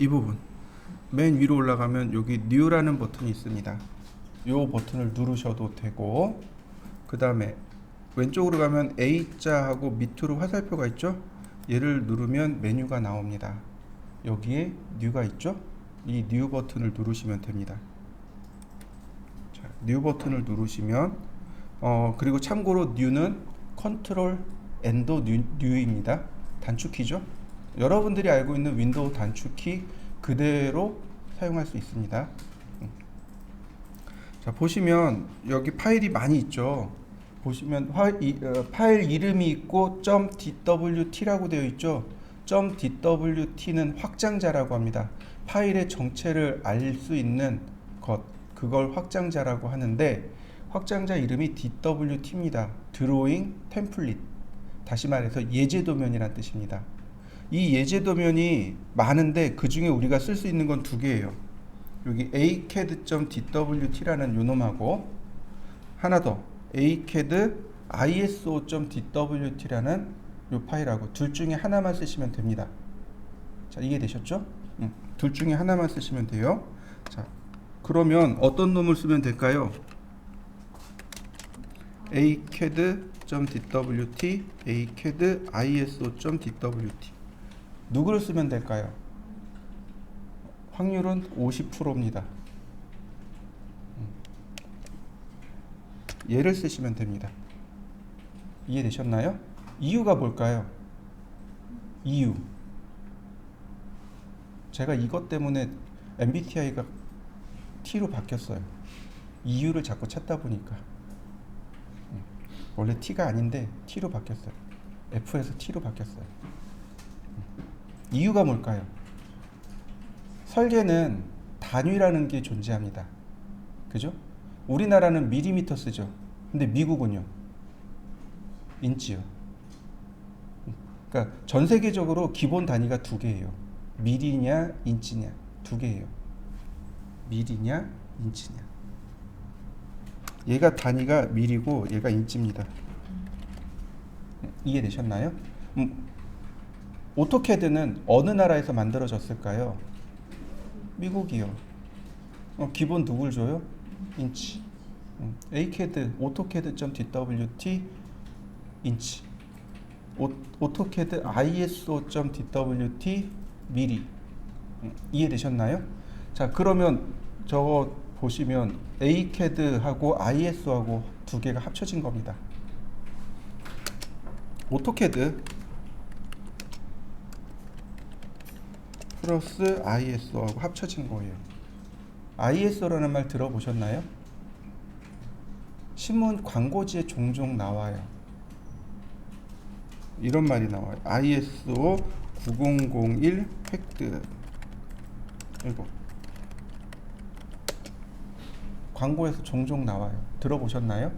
이 부분 맨 위로 올라가면 여기 New라는 버튼이 있습니다. 이 버튼을 누르셔도 되고, 그 다음에 왼쪽으로 가면 A자하고 밑으로 화살표가 있죠. 얘를 누르면 메뉴가 나옵니다. 여기에 New가 있죠. 이 New 버튼을 누르시면 됩니다. 자, New 버튼을 누르시면 그리고 참고로 New는 컨트롤 앤더 New입니다. 단축키죠. 여러분들이 알고 있는 윈도우 단축키 그대로 사용할 수 있습니다. 자, 보시면 여기 파일이 많이 있죠. 보시면 파일 이름이 있고 .dwt라고 되어 있죠. .dwt는 확장자라고 합니다. 파일의 정체를 알 수 있는 것, 그걸 확장자라고 하는데, 확장자 이름이 DWT입니다. 드로잉 템플릿, 다시 말해서 예제 도면이란 뜻입니다. 이 예제 도면이 많은데 그 중에 우리가 쓸 수 있는 건 두 개예요. 여기 acad.dwt라는 요놈하고 하나 더 acad iso.dwt라는 요 파일하고 둘 중에 하나만 쓰시면 됩니다. 자, 이해되셨죠? 둘 중에 하나만 쓰시면 돼요. 자, 그러면 어떤 놈을 쓰면 될까요? acad.dwt, acad iso.dwt 누구를 쓰면 될까요? 확률은 50%입니다. 얘를 쓰시면 됩니다. 이해되셨나요? 이유가 뭘까요? 이유. 제가 이것 때문에 MBTI가 T로 바뀌었어요. 이유를 자꾸 찾다 보니까. 원래 T가 아닌데 T로 바뀌었어요. F에서 T로 바뀌었어요. 이유가 뭘까요? 설계는 단위라는 게 존재합니다. 그죠? 우리나라는 밀리미터 쓰죠. 근데 미국은요? 인치요. 그러니까 전 세계적으로 기본 단위가 두 개예요. 밀이냐 인치냐 두 개예요. 밀이냐 인치냐. 얘가 단위가 밀이고 얘가 인치입니다. 이해되셨나요? 오토캐드는 어느 나라에서 만들어졌을까요? 미국이요. 기본 누굴 줘요? 인치. acad autocad.dwt 인치. AutoCAD iso.dwt 미리. 이해되셨나요? 자, 그러면 저거 보시면 acad하고 iso하고 두 개가 합쳐진 겁니다. AutoCAD 플러스 iso하고 합쳐진 거예요. iso라는 말 들어보셨나요? 신문 광고지에 종종 나와요. 이런 말이 나와요. ISO 9001 획득. 이거 광고에서 종종 나와요. 들어보셨나요?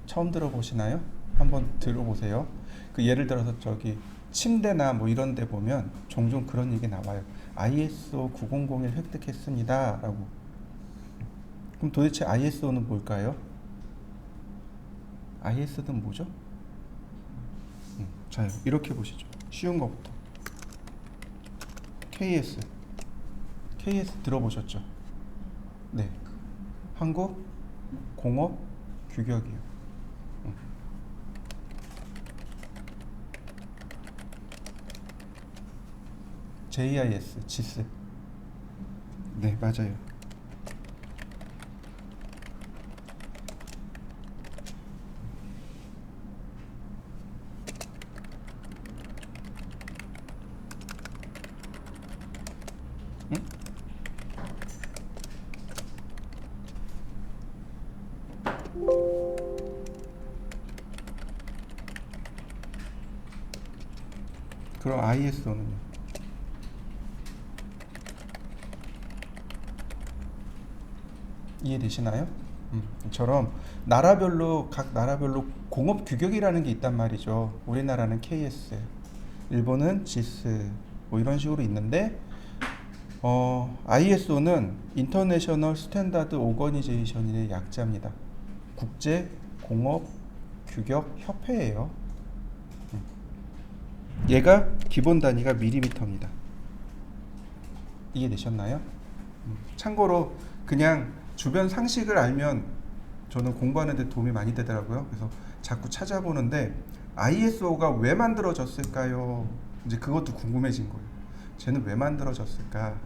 처음 들어보시나요? 한번 들어보세요. 그 예를 들어서 저기 침대나 뭐 이런 데 보면 종종 그런 얘기 나와요. ISO 9001 획득했습니다 라고. 그럼 도대체 ISO는 뭘까요? ISO는 뭐죠? 자, 이렇게 보시죠. 쉬운 것부터. KS 들어보셨죠? 네. 한국 공업 규격이요. JIS, GIS. 네, 맞아요. 그럼 ISO는요? 이해되시나요? 처럼 나라별로 각 나라별로 공업 규격이라는 게 있단 말이죠. 우리나라는 KS, 일본은 GIS, 뭐 이런 식으로 있는데 ISO는 인터내셔널 스탠다드 오거니제이션의 약자입니다. 국제 공업 규격 협회예요. 얘가 기본 단위가 밀리미터입니다. 이해되셨나요? 참고로 그냥 주변 상식을 알면 저는 공부하는 데 도움이 많이 되더라고요. 그래서 자꾸 찾아보는데 ISO가 왜 만들어졌을까요? 이제 그것도 궁금해진 거예요. 쟤는 왜 만들어졌을까?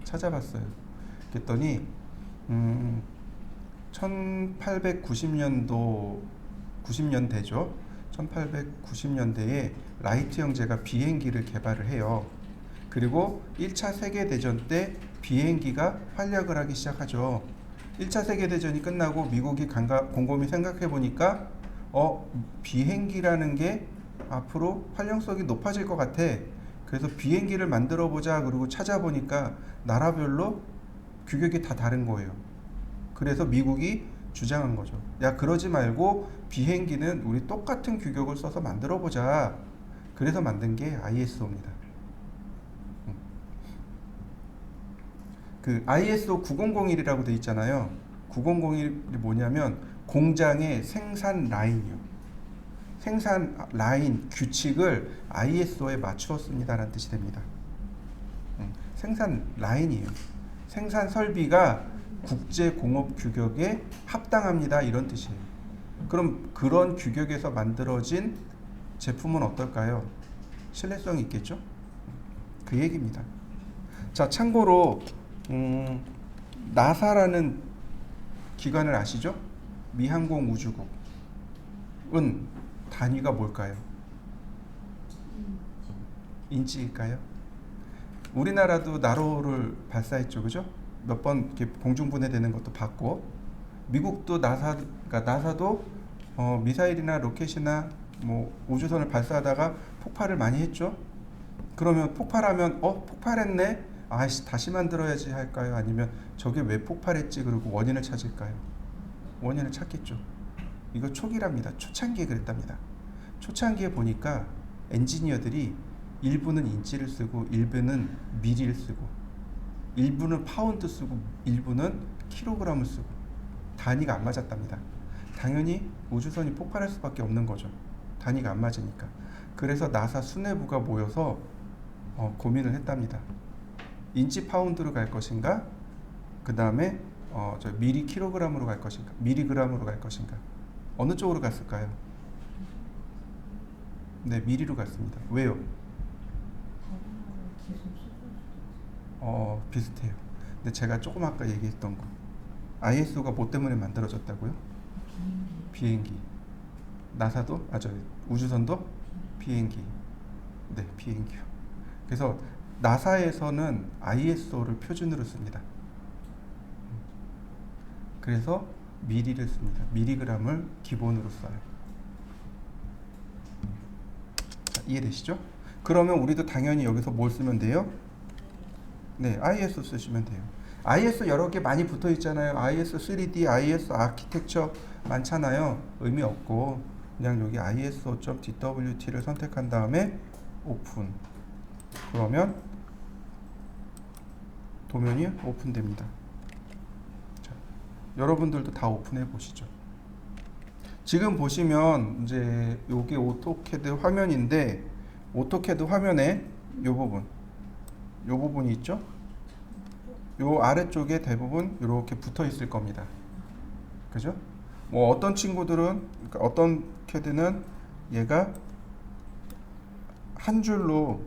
찾아봤어요. 그랬더니 1890년도 90년대죠. 1890년대에 라이트 형제가 비행기를 개발을 해요. 그리고 1차 세계대전 때 비행기가 활약을 하기 시작하죠. 1차 세계대전이 끝나고 미국이 곰곰이 생각해 보니까 비행기라는 게 앞으로 활용성이 높아질 것 같아. 그래서 비행기를 만들어 보자. 그리고 찾아보니까 나라별로 규격이 다 다른 거예요. 그래서 미국이 주장한 거죠. 야, 그러지 말고 비행기는 우리 똑같은 규격을 써서 만들어 보자. 그래서 만든 게 ISO입니다. 그 ISO 9001이라고 돼 있잖아요. 9001이 뭐냐면 공장의 생산 라인이요. 생산 라인 규칙을 ISO에 맞추었습니다라는 뜻이 됩니다. 생산 라인이에요. 생산 설비가 국제 공업 규격에 합당합니다. 이런 뜻이에요. 그럼 그런 규격에서 만들어진 제품은 어떨까요? 신뢰성이 있겠죠? 그 얘기입니다. 자, 참고로 나사라는 기관을 아시죠? 미항공우주국은 단위가 뭘까요? 인치일까요? 우리나라도 나로를 발사했죠, 그죠? 몇 번 이렇게 공중분해되는 것도 봤고, 미국도 나사도 미사일이나 로켓이나 뭐 우주선을 발사하다가 폭발을 많이 했죠. 그러면 폭발하면 폭발했네. 아이씨, 다시 만들어야지 할까요? 아니면 저게 왜 폭발했지? 그리고 원인을 찾을까요? 원인을 찾겠죠. 이거 초기랍니다. 초창기에 그랬답니다. 초창기에 보니까 엔지니어들이 일부는 인치를 쓰고 일부는 미리를 쓰고 일부는 파운드 쓰고 일부는 킬로그램을 쓰고 단위가 안 맞았답니다. 당연히 우주선이 폭발할 수밖에 없는 거죠. 단위가 안 맞으니까. 그래서 나사 수뇌부가 모여서 고민을 했답니다. 인치 파운드로 갈 것인가? 그 다음에 미리 킬로그램으로 갈 것인가? 미리그램으로 갈 것인가? 어느 쪽으로 갔을까요? 네, 미리로 갔습니다. 왜요? 비슷해요. 근데 제가 조금 아까 얘기했던 거 ISO가 뭐 때문에 만들어졌다고요? 비행기. 나사도? 우주선도? 비행기. 네, 비행기요. 그래서 나사에서는 ISO를 표준으로 씁니다. 그래서 미리를 씁니다. 미리그램을 기본으로 써요. 자, 이해되시죠? 그러면 우리도 당연히 여기서 뭘 쓰면 돼요? 네, ISO 쓰시면 돼요. ISO 여러 개 많이 붙어 있잖아요. ISO 3D, ISO 아키텍처 많잖아요. 의미 없고 그냥 여기 ISO.DWT를 선택한 다음에 오픈. 그러면 도면이 오픈됩니다. 자, 여러분들도 다 오픈해 보시죠. 지금 보시면 이제 요게 오토캐드 화면인데 오토캐드 화면에 요 부분이 있죠? 요 아래쪽에 대부분 이렇게 붙어 있을 겁니다. 그죠? 뭐 어떤 친구들은 그러니까 어떤 캐드는 얘가 한 줄로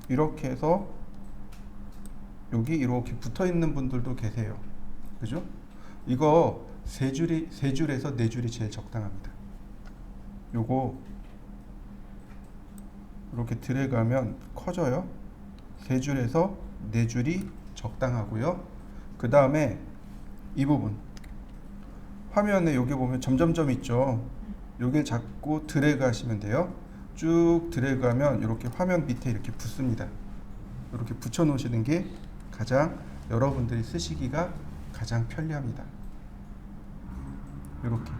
이렇게 해서 여기 이렇게 붙어 있는 분들도 계세요. 그죠? 이거 세 줄에서 네 줄이 제일 적당합니다. 요거 이렇게 드래그하면 커져요. 세 줄에서 네 줄이 적당하고요. 그 다음에 이 부분 화면에 여기 보면 점점점 있죠. 여기 잡고 드래그 하시면 돼요. 쭉 드래그하면 이렇게 화면 밑에 이렇게 붙습니다. 이렇게 붙여 놓으시는 게 가장 여러분들이 쓰시기가 가장 편리합니다. 이렇게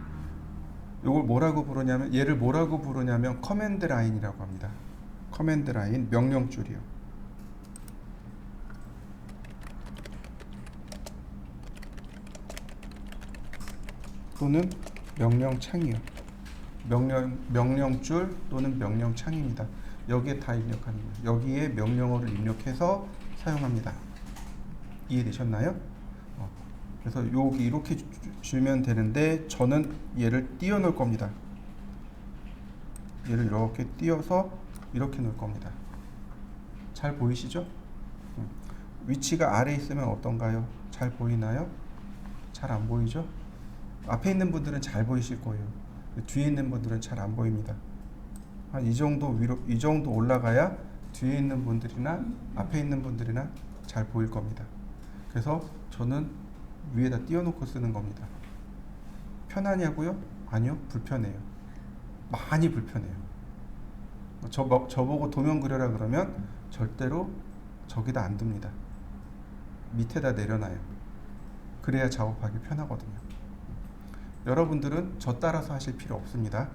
이걸 뭐라고 부르냐면 얘를 뭐라고 부르냐면 커맨드 라인이라고 합니다. 커맨드 라인 명령줄이요. 또는 명령창이요. 명령줄 또는 명령창입니다. 여기에 다 입력하는 거예요. 여기에 명령어를 입력해서 사용합니다. 이해되셨나요? 그래서 여기 이렇게 주면 되는데 저는 얘를 띄워 놓을 겁니다. 얘를 이렇게 띄워서 이렇게 놓을 겁니다. 잘 보이시죠? 위치가 아래에 있으면 어떤가요? 잘 보이나요? 잘 안 보이죠? 앞에 있는 분들은 잘 보이실 거예요. 뒤에 있는 분들은 잘 안 보입니다. 한 이 정도 위로, 이 정도 올라가야 뒤에 있는 분들이나 앞에 있는 분들이나 잘 보일 겁니다. 그래서 저는 위에다 띄워놓고 쓰는 겁니다. 편하냐고요? 아니요, 불편해요. 많이 불편해요. 저보고 도면 그려라 그러면 절대로 저기다 안 둡니다. 밑에다 내려놔요. 그래야 작업하기 편하거든요. 여러분들은 저 따라서 하실 필요 없습니다.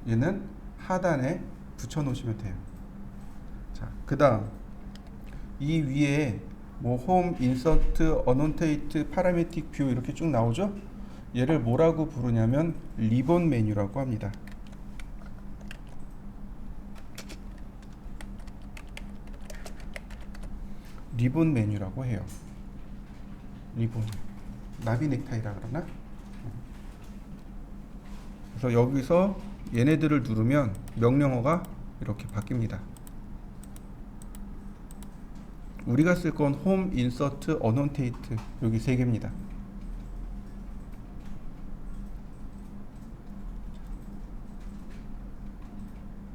얘는 하단에 붙여 놓으시면 돼요. 자, 그 다음 이 위에 뭐 홈, 인서트, 어노테이트, 파라메틱 뷰 이렇게 쭉 나오죠? 얘를 뭐라고 부르냐면 리본 메뉴라고 합니다. 리본 메뉴라고 해요. 리본, 나비 넥타이라 그러나? 그래서 여기서 얘네들을 누르면 명령어가 이렇게 바뀝니다. 우리가 쓸 건 홈, 인서트, 어노테이트 여기 세 개입니다.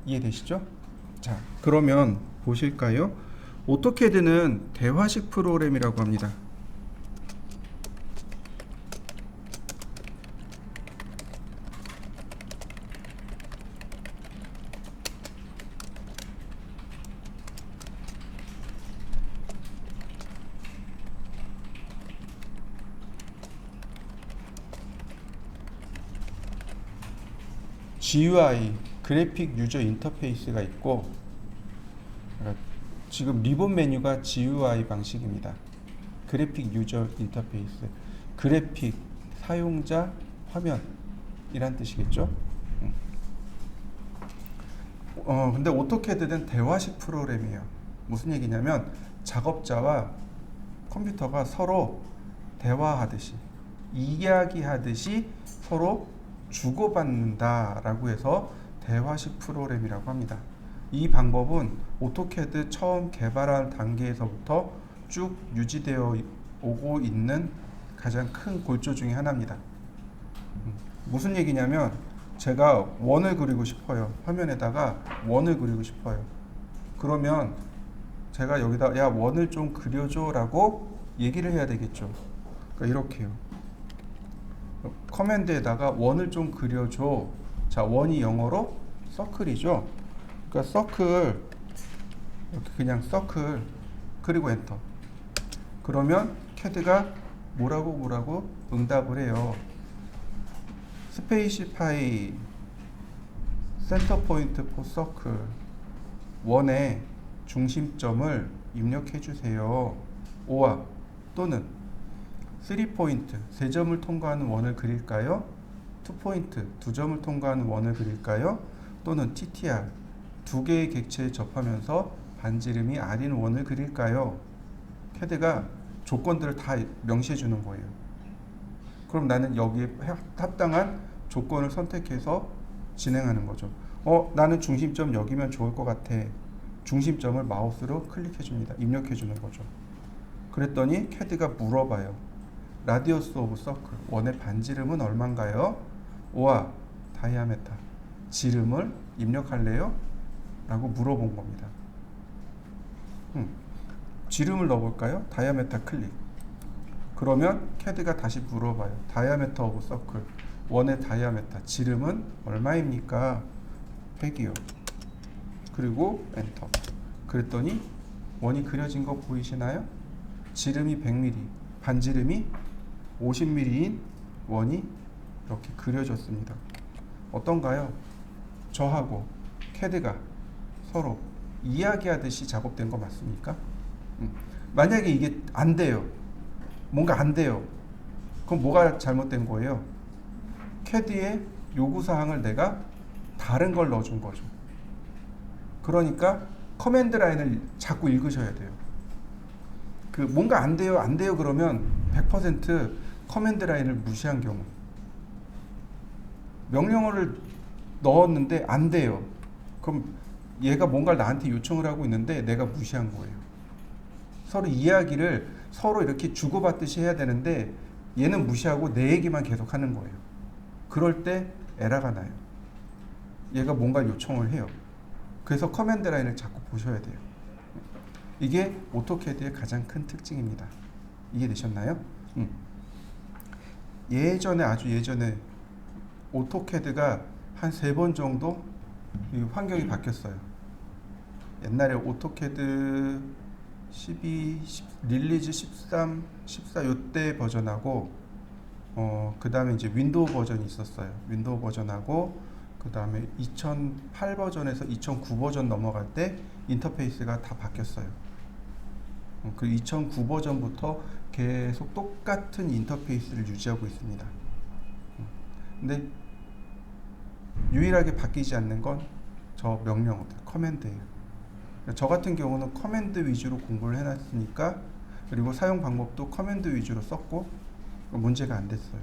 이해되시죠? 자, 그러면 보실까요? 오토캐드는 대화식 프로그램이라고 합니다. GUI, 그래픽 유저 인터페이스가 있고, 그러니까 지금 리본 메뉴가 GUI 방식입니다. 그래픽 유저 인터페이스, 그래픽 사용자 화면 이란 뜻이겠죠. 근데 오토캐드는 대화식 프로그램이에요. 무슨 얘기냐면 작업자와 컴퓨터가 서로 대화하듯이, 이야기하듯이 서로 주고받는다라고 해서 대화식 프로그램이라고 합니다. 이 방법은 오토캐드 처음 개발한 단계에서부터 쭉 유지되어 오고 있는 가장 큰 골조 중에 하나입니다. 무슨 얘기냐면 제가 원을 그리고 싶어요. 화면에다가 원을 그리고 싶어요. 그러면 제가 여기다 야 원을 좀 그려줘 라고 얘기를 해야 되겠죠. 그러니까 이렇게요. 커맨드에다가 원을 좀 그려줘. 자, 원이 영어로 서클이죠. 그러니까 서클, 이렇게 그냥 서클, 그리고 엔터. 그러면 캐드가 뭐라고 응답을 해요. 스페이시파이 센터 포인트 포 서클, 원의 중심점을 입력해 주세요. 5와 또는 3포인트, 3점을 통과하는 원을 그릴까요? 2포인트, 2점을 통과하는 원을 그릴까요? 또는 TTR, 2개의 객체에 접하면서 반지름이 R인 원을 그릴까요? 캐드가 조건들을 다 명시해 주는 거예요. 그럼 나는 여기에 합당한 조건을 선택해서 진행하는 거죠. 나는 중심점 여기면 좋을 것 같아. 중심점을 마우스로 클릭해 줍니다. 입력해 주는 거죠. 그랬더니 캐드가 물어봐요. 라디어스 오브 서클, 원의 반지름은 얼마인가요? 5와 다이아메타, 지름을 입력할래요? 라고 물어본 겁니다. 지름을 넣어볼까요? 다이아메타 클릭. 그러면 캐드가 다시 물어봐요. 다이아메터 오브 서클, 원의 다이아메타, 지름은 얼마입니까? 100이요. 그리고 엔터. 그랬더니 원이 그려진 거 보이시나요? 지름이 100mm, 반지름이 50mm인 원이 이렇게 그려졌습니다. 어떤가요? 저하고 캐드가 서로 이야기하듯이 작업된 거 맞습니까? 만약에 이게 안 돼요. 뭔가 안 돼요. 그럼 뭐가 잘못된 거예요? 캐드의 요구사항을 내가 다른 걸 넣어준 거죠. 그러니까 커맨드 라인을 자꾸 읽으셔야 돼요. 그 뭔가 안 돼요, 안 돼요 그러면 100% 커맨드 라인을 무시한 경우. 명령어를 넣었는데 안 돼요. 그럼 얘가 뭔가를 나한테 요청을 하고 있는데 내가 무시한 거예요. 서로 이야기를 서로 이렇게 주고받듯이 해야 되는데 얘는 무시하고 내 얘기만 계속 하는 거예요. 그럴 때 에러가 나요. 얘가 뭔가 요청을 해요. 그래서 커맨드 라인을 자꾸 보셔야 돼요. 이게 오토캐드의 가장 큰 특징입니다. 이해되셨나요? 예전에, 아주 예전에 오토캐드가 한 3번 정도 이 환경이 바뀌었어요. 옛날에 오토캐드 12, 릴리즈 13, 14 요때 버전하고 그 다음에 이제 윈도우 버전이 있었어요. 윈도우 버전하고 그 다음에 2008 버전에서 2009 버전 넘어갈 때 인터페이스가 다 바뀌었어요. 그 2009 버전부터 계속 똑같은 인터페이스를 유지하고 있습니다. 근데 유일하게 바뀌지 않는 건 저 명령어들, 커맨드예요. 저 같은 경우는 커맨드 위주로 공부를 해놨으니까, 그리고 사용 방법도 커맨드 위주로 썼고 문제가 안 됐어요.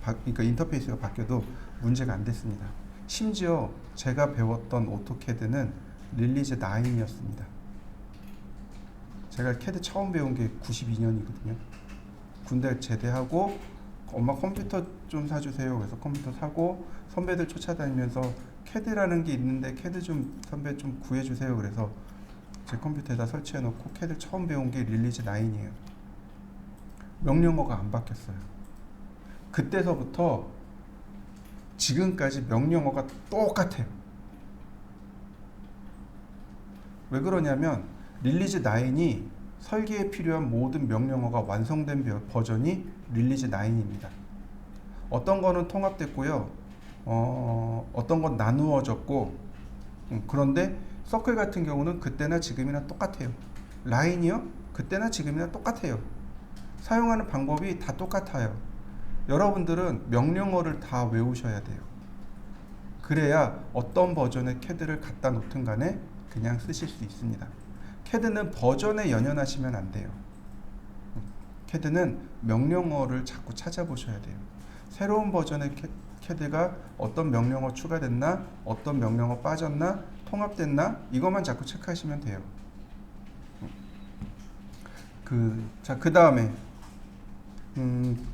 그러니까 인터페이스가 바뀌어도 문제가 안 됐습니다. 심지어 제가 배웠던 오토캐드는 릴리즈 9이었습니다. 제가 캐드 처음 배운 게 92년이거든요. 군대 제대하고 엄마 컴퓨터 좀 사주세요. 그래서 컴퓨터 사고 선배들 쫓아다니면서 캐드라는 게 있는데 캐드 좀 선배 좀 구해주세요. 그래서 제 컴퓨터에다 설치해놓고 캐드 처음 배운 게 릴리즈 9이에요. 명령어가 안 바뀌었어요. 그때서부터 지금까지 명령어가 똑같아요. 왜 그러냐면 릴리즈 9이 설계에 필요한 모든 명령어가 완성된 버전이 릴리즈 9입니다. 어떤 거는 통합됐고요. 어떤 건 나누어졌고, 그런데 서클 같은 경우는 그때나 지금이나 똑같아요. 라인이요? 그때나 지금이나 똑같아요. 사용하는 방법이 다 똑같아요. 여러분들은 명령어를 다 외우셔야 돼요. 그래야 어떤 버전의 캐드를 갖다 놓든 간에 그냥 쓰실 수 있습니다. 캐드는 버전에 연연하시면 안 돼요. 캐드는 명령어를 자꾸 찾아보셔야 돼요. 새로운 버전의 캐드가 어떤 명령어 추가됐나, 어떤 명령어 빠졌나, 통합됐나, 이것만 자꾸 체크하시면 돼요. 그 다음에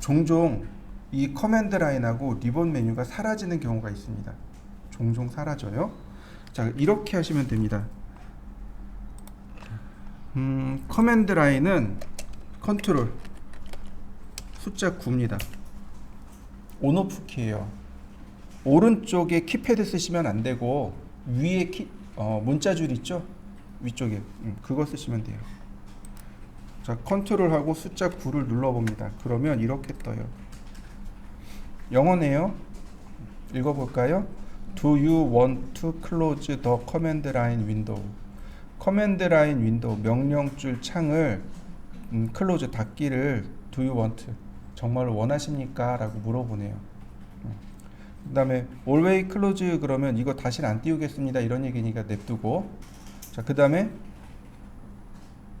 종종 이 커맨드 라인하고 리본 메뉴가 사라지는 경우가 있습니다. 종종 사라져요. 자, 이렇게 하시면 됩니다. 커맨드 라인은 컨트롤 숫자 9입니다. 온오프 키예요. 오른쪽에 키패드 쓰시면 안 되고 위에 문자줄 있죠? 위쪽에 그거 쓰시면 돼요. 자, 컨트롤하고 숫자 9를 눌러봅니다. 그러면 이렇게 떠요. 영어네요. 읽어볼까요? Do you want to close the command line window? 커맨드 라인 윈도우 명령줄 창을 클로즈 닫기를 do you want 정말로 원하십니까? 라고 물어보네요. 그 다음에 always close 그러면 이거 다시는 안 띄우겠습니다 이런 얘기니까 냅두고, 자, 그 다음에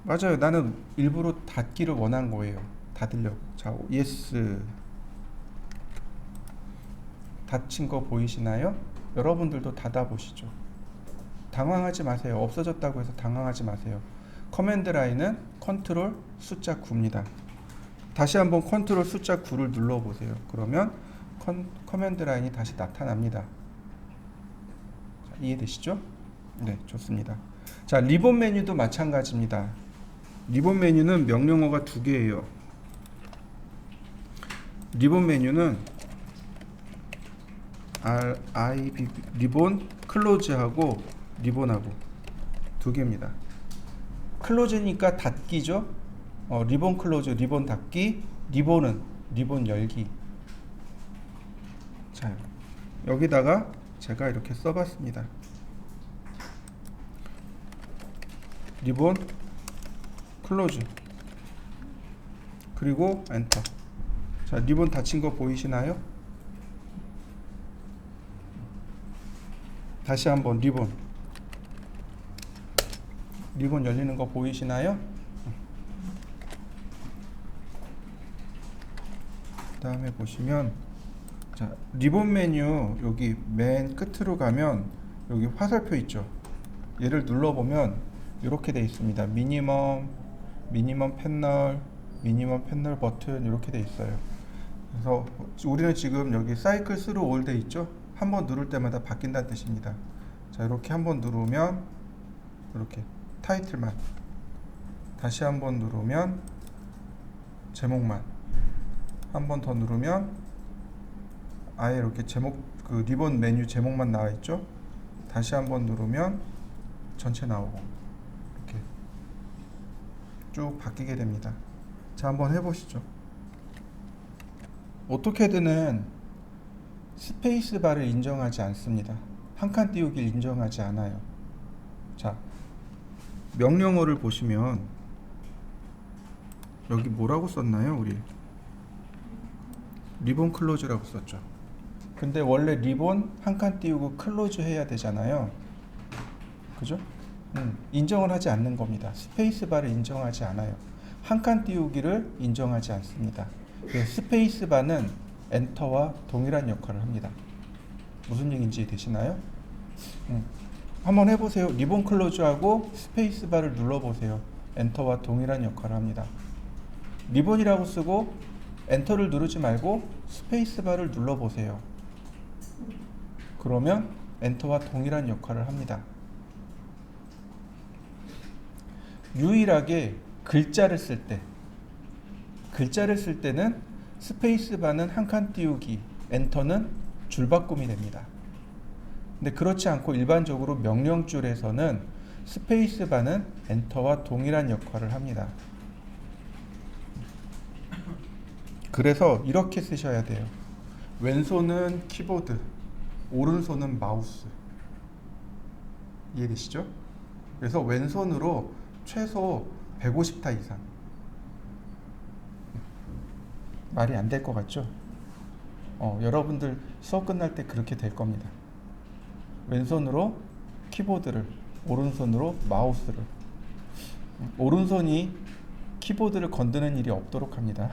맞아요, 나는 일부러 닫기를 원한 거예요. 닫으려고. 자, yes. 닫힌 거 보이시나요? 여러분들도 닫아 보시죠. 당황하지 마세요. 없어졌다고 해서 당황하지 마세요. 커맨드 라인은 컨트롤 숫자 9입니다. 다시 한번 컨트롤 숫자 9를 눌러 보세요. 그러면 커맨드 라인이 다시 나타납니다. 자, 이해되시죠? 네, 좋습니다. 자, 리본 메뉴도 마찬가지입니다. 리본 메뉴는 명령어가 2개예요. 리본 메뉴는 리본 클로즈하고 리본하고 2개입니다. 클로즈니까 닫기죠. 리본 클로즈, 리본 닫기. 리본은 리본 열기. 자, 여기다가 제가 이렇게 써봤습니다. 리본 클로즈 그리고 엔터. 자, 리본 닫힌 거 보이시나요? 다시 한번 리본 리본 열리는 거 보이시나요? 그 다음에 보시면 자, 리본 메뉴 여기 맨 끝으로 가면 여기 화살표 있죠. 얘를 눌러보면 이렇게 돼 있습니다. 미니멈 패널 버튼 이렇게 돼 있어요. 그래서 우리는 지금 여기 사이클 스루 올 돼 있죠. 한번 누를 때마다 바뀐다는 뜻입니다. 자, 이렇게 한번 누르면 이렇게 타이틀만, 다시 한번 누르면 제목만, 한 번 더 누르면 아예 이렇게 제목, 그 리본 메뉴 제목만 나와 있죠. 다시 한번 누르면 전체 나오고 이렇게 쭉 바뀌게 됩니다. 자, 한번 해보시죠. 오토캐드는 스페이스 바를 인정하지 않습니다. 한 칸 띄우기를 인정하지 않아요. 자, 명령어를 보시면 여기 뭐라고 썼나요? 우리 리본 클로즈라고 썼죠. 근데 원래 리본 한 칸 띄우고 클로즈 해야 되잖아요. 그죠? 인정을 하지 않는 겁니다. 스페이스 바를 인정하지 않아요. 한 칸 띄우기를 인정하지 않습니다. 스페이스 바는 엔터와 동일한 역할을 합니다. 무슨 얘기인지 되시나요? 한번 해보세요. 리본 클로즈하고 스페이스 바를 눌러보세요. 엔터와 동일한 역할을 합니다. 리본이라고 쓰고 엔터를 누르지 말고 스페이스 바를 눌러보세요. 그러면 엔터와 동일한 역할을 합니다. 유일하게 글자를 쓸 때는 스페이스 바는 한 칸 띄우기, 엔터는 줄바꿈이 됩니다. 근데 그렇지 않고 일반적으로 명령줄에서는 스페이스 바는 엔터와 동일한 역할을 합니다. 그래서 이렇게 쓰셔야 돼요. 왼손은 키보드, 오른손은 마우스. 이해되시죠? 그래서 왼손으로 최소 150타 이상. 말이 안 될 것 같죠? 여러분들 수업 끝날 때 그렇게 될 겁니다. 왼손으로 키보드를, 오른손으로 마우스를. 오른손이 키보드를 건드는 일이 없도록 합니다.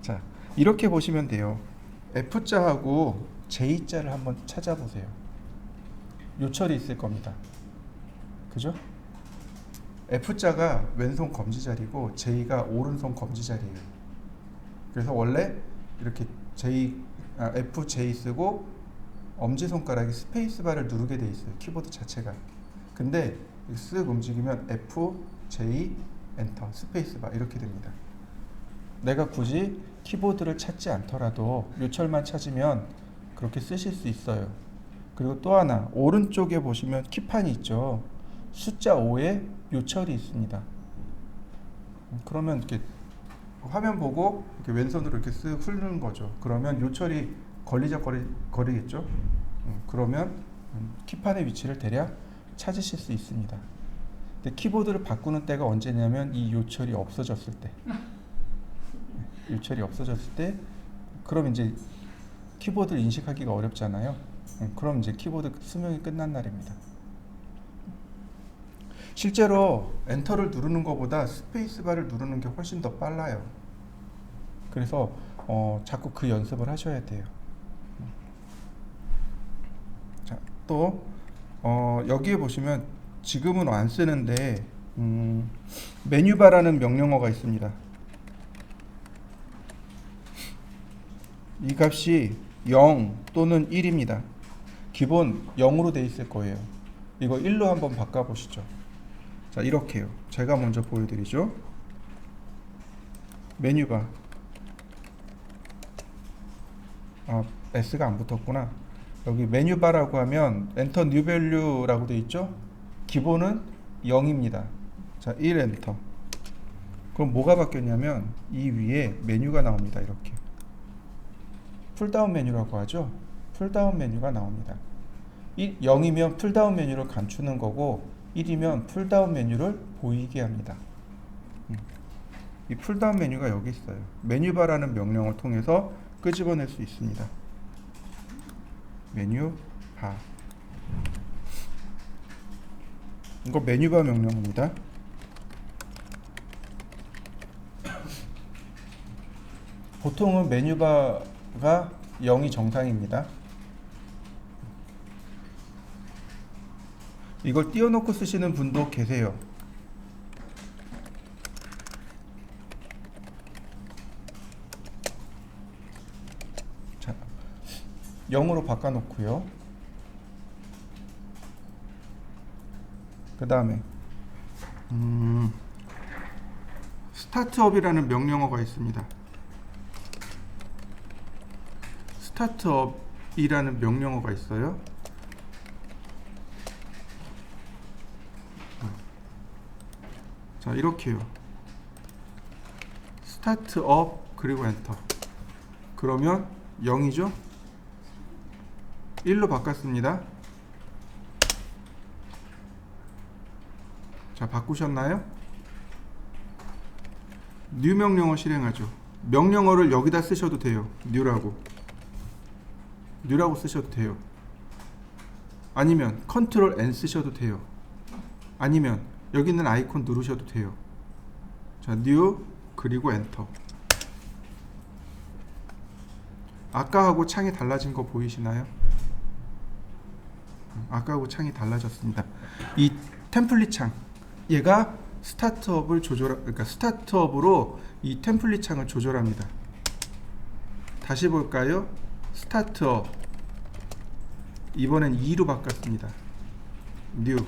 자, 이렇게 보시면 돼요. F자하고 J자를 한번 찾아보세요. 요철이 있을 겁니다. 그죠? F자가 왼손 검지자리고 J가 오른손 검지자리예요. 그래서 원래 이렇게 FJ 쓰고 엄지손가락이 스페이스바를 누르게 돼 있어요. 키보드 자체가. 근데 쓱 움직이면 FJ 엔터 스페이스바 이렇게 됩니다. 내가 굳이 키보드를 찾지 않더라도 요철만 찾으면 그렇게 쓰실 수 있어요. 그리고 또 하나, 오른쪽에 보시면 키판이 있죠. 숫자 5에 요철이 있습니다. 그러면 이렇게 화면 보고 이렇게 왼손으로 이렇게 쓱 훑는 거죠. 그러면 요철이 거리겠죠. 그러면 키판의 위치를 대략 찾으실 수 있습니다. 근데 키보드를 바꾸는 때가 언제냐면 이 요철이 없어졌을 때. 요철이 없어졌을 때, 그럼 이제 키보드를 인식하기가 어렵잖아요. 그럼 이제 키보드 수명이 끝난 날입니다. 실제로 엔터를 누르는 것보다 스페이스바를 누르는 게 훨씬 더 빨라요. 그래서 자꾸 그 연습을 하셔야 돼요. 자, 또 여기에 보시면 지금은 안 쓰는데 메뉴바라는 명령어가 있습니다. 이 값이 0 또는 1입니다. 기본 0으로 돼 있을 거예요. 이거 1로 한번 바꿔보시죠. 자, 이렇게요. 제가 먼저 보여드리죠. 메뉴바. S가 안 붙었구나. 여기 메뉴바라고 하면 엔터 뉴 밸류라고 돼 있죠. 기본은 0입니다. 자, 1 엔터. 그럼 뭐가 바뀌었냐면 이 위에 메뉴가 나옵니다. 이렇게 풀다운 메뉴라고 하죠. 풀다운 메뉴가 나옵니다. 0이면 풀다운 메뉴를 감추는 거고 1이면 풀다운 메뉴를 보이게 합니다. 이 풀다운 메뉴가 여기 있어요. 메뉴바라는 명령을 통해서 끄집어낼 수 있습니다. 메뉴바. 이거 메뉴바 명령어입니다. 보통은 메뉴바가 0이 정상입니다. 이걸 띄워놓고 쓰시는 분도 계세요. 자, 0으로 바꿔놓고요. 그 다음에 스타트업이라는 명령어가 있습니다. 스타트업이라는 명령어가 있어요. 자, 이렇게요. 스타트업 그리고 엔터. 그러면 0이죠? 1로 바꿨습니다. 자, 바꾸셨나요? new 명령어 실행하죠. 명령어를 여기다 쓰셔도 돼요. new라고 쓰셔도 돼요. 아니면 컨트롤 N 쓰셔도 돼요. 아니면 여기 있는 아이콘 누르셔도 돼요. 자, new 그리고 엔터. 아까하고 창이 달라진 거 보이시나요? 아까하고 창이 달라졌습니다. 이 템플릿 창, 얘가 스타트업을 그러니까 스타트업으로 이 템플릿 창을 조절합니다. 다시 볼까요? 스타트업, 이번엔 2로 바꿨습니다. new.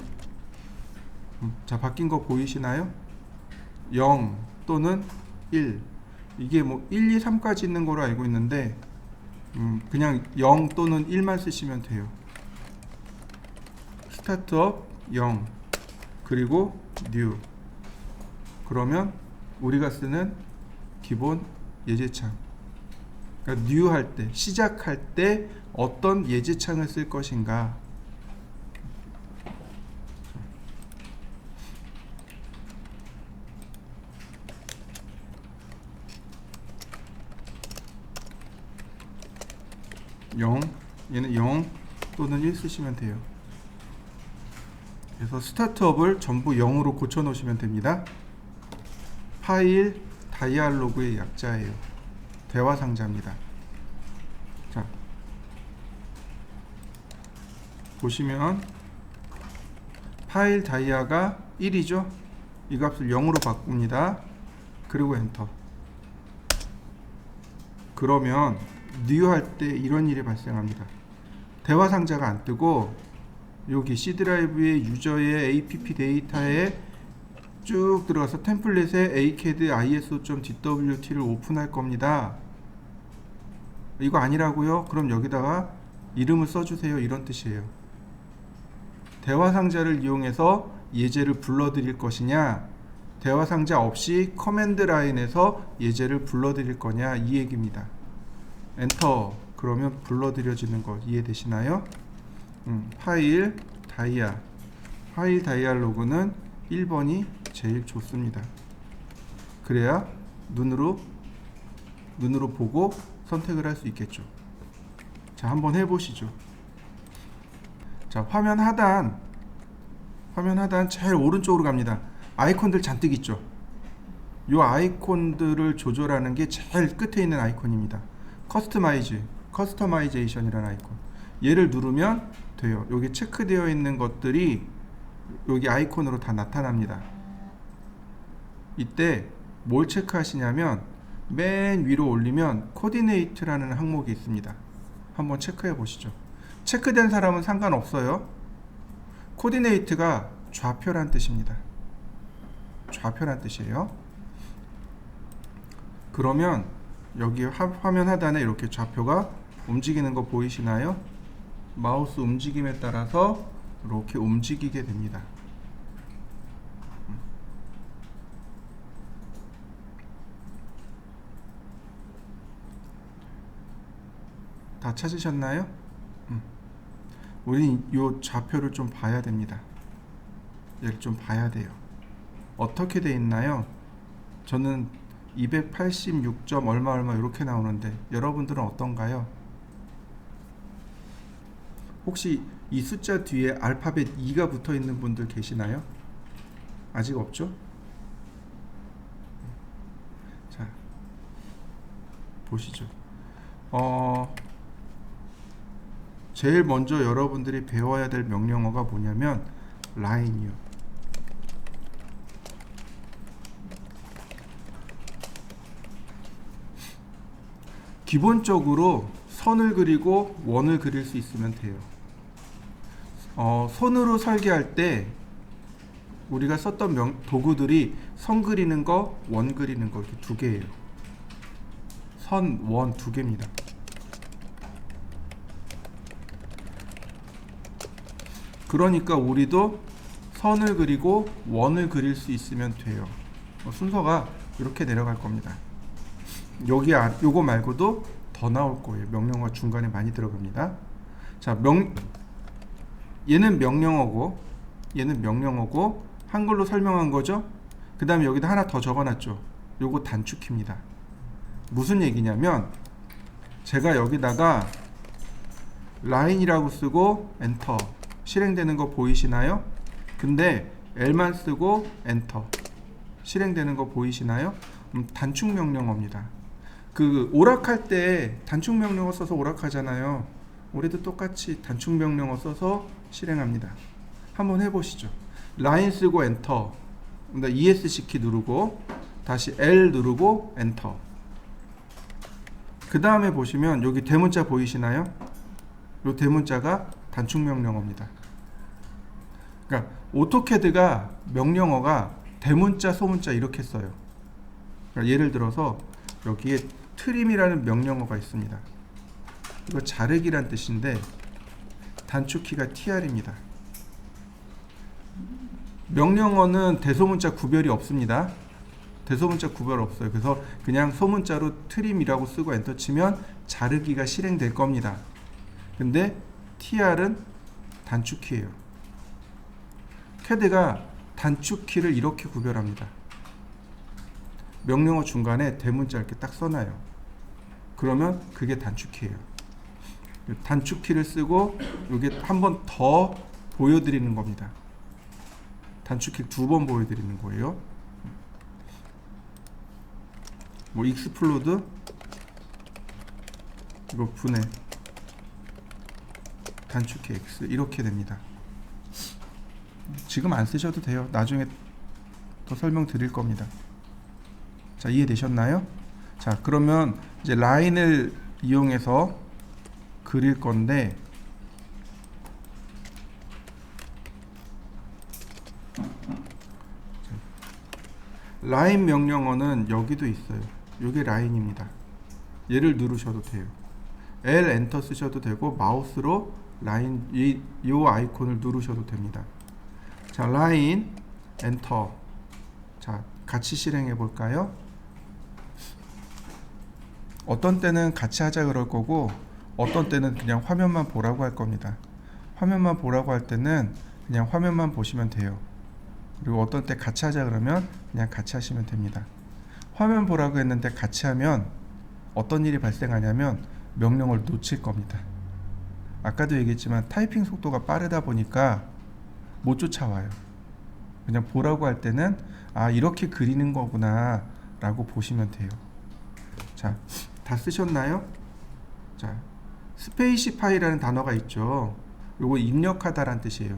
자, 바뀐 거 보이시나요? 0 또는 1. 이게 뭐 1, 2, 3까지 있는 거로 알고 있는데 그냥 0 또는 1만 쓰시면 돼요. 스타트업 0 그리고 new. 그러면 우리가 쓰는 기본 예제창, 그러니까 new 할 때, 시작할 때 어떤 예제창을 쓸 것인가. 얘는 0 또는 1 쓰시면 돼요. 그래서 스타트업을 전부 0으로 고쳐 놓으시면 됩니다. 파일 다이알로그의 약자예요. 대화 상자입니다. 자, 보시면 파일 다이아가 1이죠. 이 값을 0으로 바꿉니다. 그리고 엔터. 그러면 new 할 때 이런 일이 발생합니다. 대화 상자가 안 뜨고 여기 C 드라이브의 유저의 app 데이터에 쭉 들어가서 템플릿에 acad iso.dwt를 오픈할 겁니다. 이거 아니라고요? 그럼 여기다가 이름을 써주세요. 이런 뜻이에요. 대화 상자를 이용해서 예제를 불러드릴 것이냐, 대화 상자 없이 커맨드 라인에서 예제를 불러드릴 거냐, 이 얘기입니다. 엔터. 그러면 불러드려지는 거 이해되시나요? 파일 다이알로그는 1번이 제일 좋습니다. 그래야 눈으로 보고 선택을 할 수 있겠죠. 자, 한번 해보시죠. 자, 화면 하단 제일 오른쪽으로 갑니다. 아이콘들 잔뜩 있죠. 이 아이콘들을 조절하는 게 제일 끝에 있는 아이콘입니다. 커스터마이제이션이라는 아이콘. 얘를 누르면 돼요. 여기 체크되어 있는 것들이 여기 아이콘으로 다 나타납니다. 이때 뭘 체크하시냐면 맨 위로 올리면 코디네이트라는 항목이 있습니다. 한번 체크해 보시죠. 체크된 사람은 상관없어요. 코디네이트가 좌표란 뜻입니다. 좌표란 뜻이에요. 그러면 여기 화면 하단에 이렇게 좌표가 움직이는 거 보이시나요? 마우스 움직임에 따라서 이렇게 움직이게 됩니다. 다 찾으셨나요? 우리 이 좌표를 좀 봐야 됩니다. 얘를 좀 봐야 돼요. 어떻게 돼 있나요? 저는 286점 얼마 이렇게 나오는데 여러분들은 어떤가요? 혹시 이 숫자 뒤에 알파벳 E가 붙어 있는 분들 계시나요? 아직 없죠? 자, 보시죠. 제일 먼저 여러분들이 배워야 될 명령어가 뭐냐면 라인이요. 기본적으로 선을 그리고 원을 그릴 수 있으면 돼요. 손으로 설계할 때 우리가 썼던 도구들이 선 그리는 거, 원 그리는 거 이렇게 두 개예요. 선, 원 두 개입니다. 그러니까 우리도 선을 그리고 원을 그릴 수 있으면 돼요. 순서가 이렇게 내려갈 겁니다. 요거 말고도 더 나올 거예요. 명령어가 중간에 많이 들어갑니다. 자, 얘는 명령어고 한글로 설명한 거죠. 그 다음에 여기다 하나 더 적어놨죠. 요거 단축키입니다. 무슨 얘기냐면 제가 여기다가 라인이라고 쓰고 엔터 실행되는 거 보이시나요? 근데 L만 쓰고 엔터 실행되는 거 보이시나요? 단축 명령어입니다. 그 오락할 때 단축 명령어 써서 오락하잖아요. 우리도 똑같이 단축 명령어 써서 실행합니다. 한번 해보시죠. 라인 쓰고 엔터, ESC 키 누르고 다시 L 누르고 엔터. 그 다음에 보시면 여기 대문자 보이시나요? 이 대문자가 단축 명령어입니다. 그러니까 오토캐드가 명령어가 대문자, 소문자 이렇게 써요. 그러니까 예를 들어서 여기에 트림이라는 명령어가 있습니다. 이거 자르기란 뜻인데 단축키가 TR입니다. 명령어는 대소문자 구별이 없습니다. 대소문자 구별 없어요. 그래서 그냥 소문자로 트림이라고 쓰고 엔터 치면 자르기가 실행될 겁니다. 근데 TR은 단축키예요. 캐드가 단축키를 이렇게 구별합니다. 명령어 중간에 대문자 이렇게 딱 써놔요. 그러면 그게 단축키예요. 단축키를 쓰고 이게 한 번 더 보여드리는 겁니다. 단축키 두 번 보여드리는 거예요. 뭐 익스플로드 이거 분해 단축키 X 이렇게 됩니다. 지금 안 쓰셔도 돼요. 나중에 더 설명드릴 겁니다. 자, 이해되셨나요? 자, 그러면 이제 라인을 이용해서 그릴 건데 라인 명령어는 여기도 있어요. 이게 라인입니다. 얘를 누르셔도 돼요. L 엔터 쓰셔도 되고 마우스로 라인 이 아이콘을 누르셔도 됩니다. 자, 라인 엔터. 자, 같이 실행해 볼까요? 어떤 때는 같이 하자 그럴 거고 어떤 때는 그냥 화면만 보라고 할 겁니다. 화면만 보라고 할 때는 그냥 화면만 보시면 돼요. 그리고 어떤 때 같이 하자 그러면 그냥 같이 하시면 됩니다. 화면 보라고 했는데 같이 하면 어떤 일이 발생하냐면 명령을 놓칠 겁니다. 아까도 얘기했지만 타이핑 속도가 빠르다 보니까 못 쫓아와요. 그냥 보라고 할 때는 아, 이렇게 그리는 거구나 라고 보시면 돼요. 자, 다 쓰셨나요? 자, 스페이시파이라는 단어가 있죠. 요거 입력하다란 뜻이에요.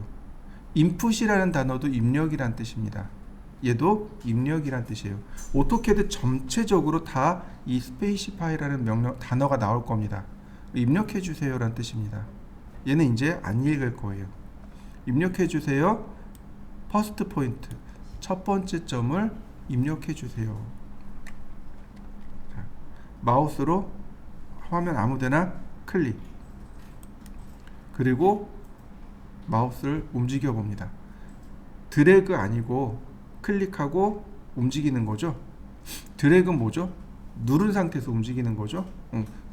인풋이라는 단어도 입력이란 뜻입니다. 얘도 입력이란 뜻이에요. 오토캐드 전체적으로 다 이 스페이시파이라는 단어가 나올 겁니다. 입력해 주세요 라는 뜻입니다. 얘는 이제 안 읽을 거예요. 입력해 주세요. 퍼스트 포인트 첫 번째 점을 입력해 주세요. 자, 마우스로 화면 아무데나 클릭, 그리고 마우스를 움직여 봅니다. 드래그 아니고 클릭하고 움직이는 거죠. 드래그는 뭐죠? 누른 상태에서 움직이는 거죠.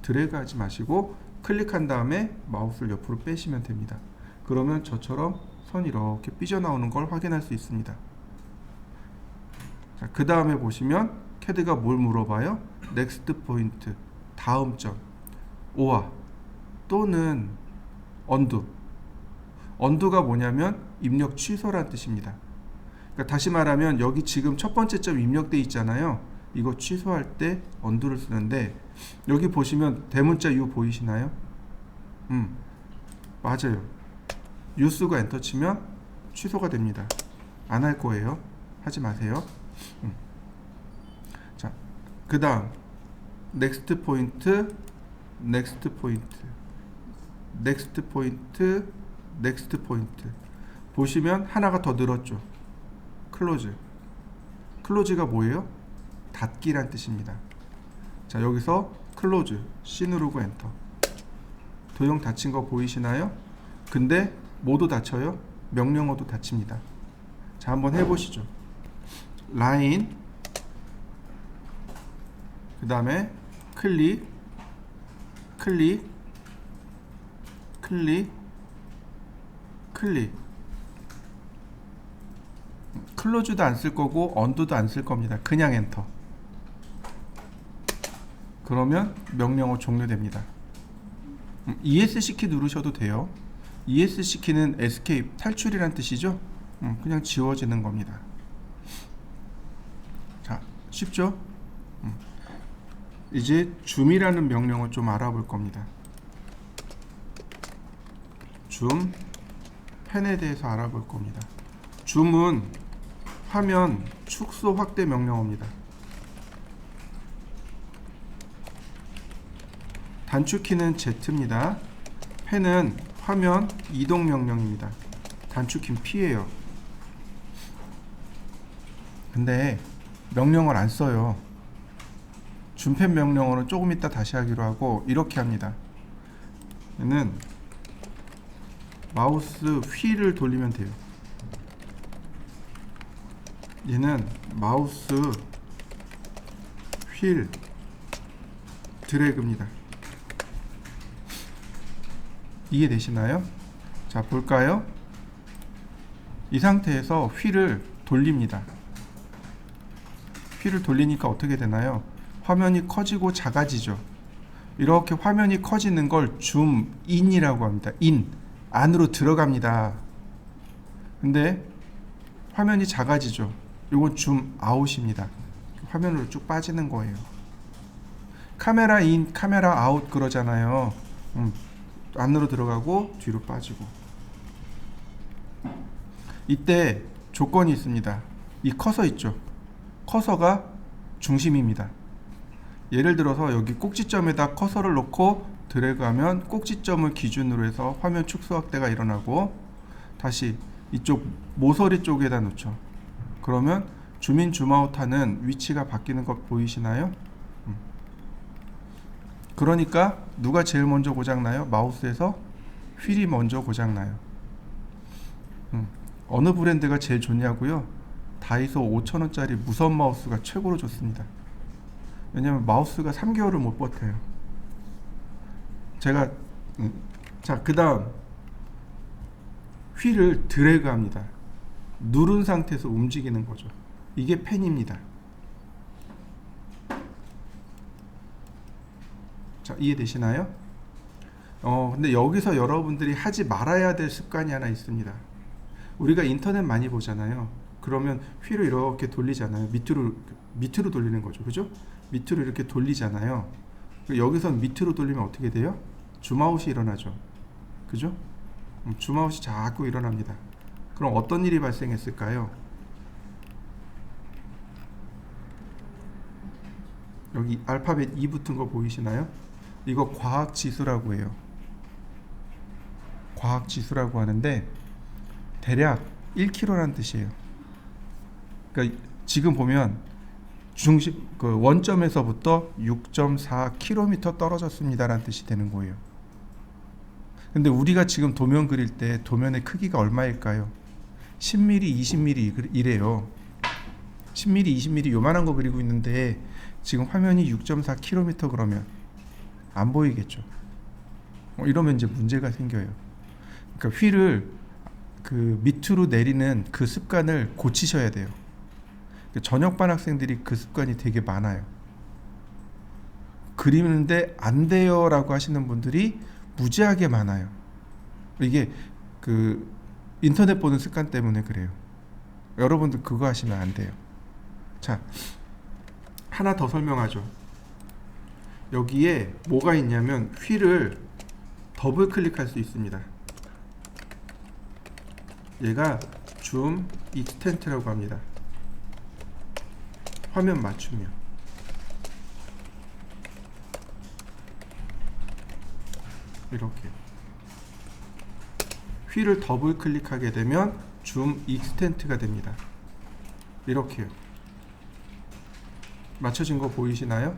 드래그 하지 마시고 클릭한 다음에 마우스를 옆으로 빼시면 됩니다. 그러면 저처럼 선이 이렇게 삐져나오는 걸 확인할 수 있습니다. 자, 그 다음에 보시면 캐드가 뭘 물어봐요? 넥스트 포인트, 다음 점, 오아 또는 언두. 언두가 뭐냐면 입력 취소란 뜻입니다. 그러니까 다시 말하면 여기 지금 첫 번째 점 입력돼 있잖아요. 이거 취소할 때 언두를 쓰는데 여기 보시면 대문자 U 보이시나요? 맞아요. U 쓰고 엔터 치면 취소가 됩니다. 안 할 거예요. 하지 마세요. 자, 그 다음 넥스트 포인트, 넥스트 포인트, 넥스트 포인트, 넥스트 포인트. 보시면 하나가 더 늘었죠. 클로즈. 클로즈가 뭐예요? 닫기란 뜻입니다. 자, 여기서 클로즈 C 누르고 엔터. 도형 닫힌 거 보이시나요? 근데 모두 닫혀요? 명령어도 닫힙니다. 자, 한번 해보시죠. 라인, 그 다음에 클릭, 클릭, 클릭, 클릭. 클로즈도 안 쓸 거고 언두도 안 쓸 겁니다. 그냥 엔터. 그러면 명령어 종료됩니다. ESC 키 누르셔도 돼요. ESC 키는 escape, 탈출이란 뜻이죠. 그냥 지워지는 겁니다. 자, 쉽죠? 이제 줌이라는 명령어 좀 알아볼 겁니다. 줌, 펜에 대해서 알아볼 겁니다. 줌은 화면 축소 확대 명령어입니다. 단축키는 Z입니다. 펜은 화면 이동 명령입니다. 단축키는 P예요. 근데 명령어를 안 써요. 줌펜 명령어는 조금 이따 다시 하기로 하고 이렇게 합니다. 얘는 마우스 휠을 돌리면 돼요. 얘는 마우스 휠 드래그입니다. 이해되시나요? 자, 볼까요? 이 상태에서 휠을 돌립니다. 휠을 돌리니까 어떻게 되나요? 화면이 커지고 작아지죠. 이렇게 화면이 커지는 걸 줌인이라고 합니다. 인, 안으로 들어갑니다. 근데 화면이 작아지죠. 이건 줌아웃입니다. 화면으로 쭉 빠지는 거예요. 카메라 인, 카메라 아웃 그러잖아요. 안으로 들어가고 뒤로 빠지고. 이때 조건이 있습니다. 이 커서 있죠. 커서가 중심입니다. 예를 들어서 여기 꼭지점에다 커서를 놓고 드래그하면 꼭지점을 기준으로 해서 화면 축소 확대가 일어나고, 다시 이쪽 모서리 쪽에다 놓죠. 그러면 줌인 줌아웃 하는 위치가 바뀌는 것 보이시나요? 그러니까 누가 제일 먼저 고장나요? 마우스에서 휠이 먼저 고장나요. 어느 브랜드가 제일 좋냐고요? 다이소 5,000원짜리 무선 마우스가 최고로 좋습니다. 왜냐면 마우스가 3개월을 못 버텨요. 제가 자, 그 다음 휠을 드래그 합니다. 누른 상태에서 움직이는 거죠. 이게 펜입니다. 자, 이해되시나요? 근데 여기서 여러분들이 하지 말아야 될 습관이 하나 있습니다. 우리가 인터넷 많이 보잖아요. 그러면 휠을 이렇게 돌리잖아요. 밑으로 돌리는 거죠. 그죠? 밑으로 이렇게 돌리잖아요. 여기선 밑으로 돌리면 어떻게 돼요? 줌아웃이 일어나죠. 그죠? 줌아웃이 자꾸 일어납니다. 그럼 어떤 일이 발생했을까요? 여기 알파벳 E 붙은 거 보이시나요? 이거 과학지수라고 해요. 과학지수라고 하는데 대략 1km라는 뜻이에요. 그러니까 지금 보면 중심 그 원점에서부터 6.4km 떨어졌습니다라는 뜻이 되는 거예요. 근데 우리가 지금 도면 그릴 때 도면의 크기가 얼마일까요? 10mm, 20mm 이래요. 10mm, 20mm 요만한 거 그리고 있는데 지금 화면이 6.4km 그러면 안 보이겠죠. 이러면 이제 문제가 생겨요. 그러니까 휠을 그 밑으로 내리는 그 습관을 고치셔야 돼요. 저녁반 학생들이 그 습관이 되게 많아요. 그리는데 안 돼요 라고 하시는 분들이 무지하게 많아요. 이게 그 인터넷 보는 습관 때문에 그래요. 여러분들 그거 하시면 안 돼요. 자, 하나 더 설명하죠. 여기에 뭐가 있냐면 휠을 더블 클릭할 수 있습니다. 얘가 줌 익스텐트라고 합니다. 화면 맞춤이요. 이렇게 휠을 더블 클릭하게 되면 줌 익스텐트가 됩니다. 이렇게요. 맞춰진 거 보이시나요?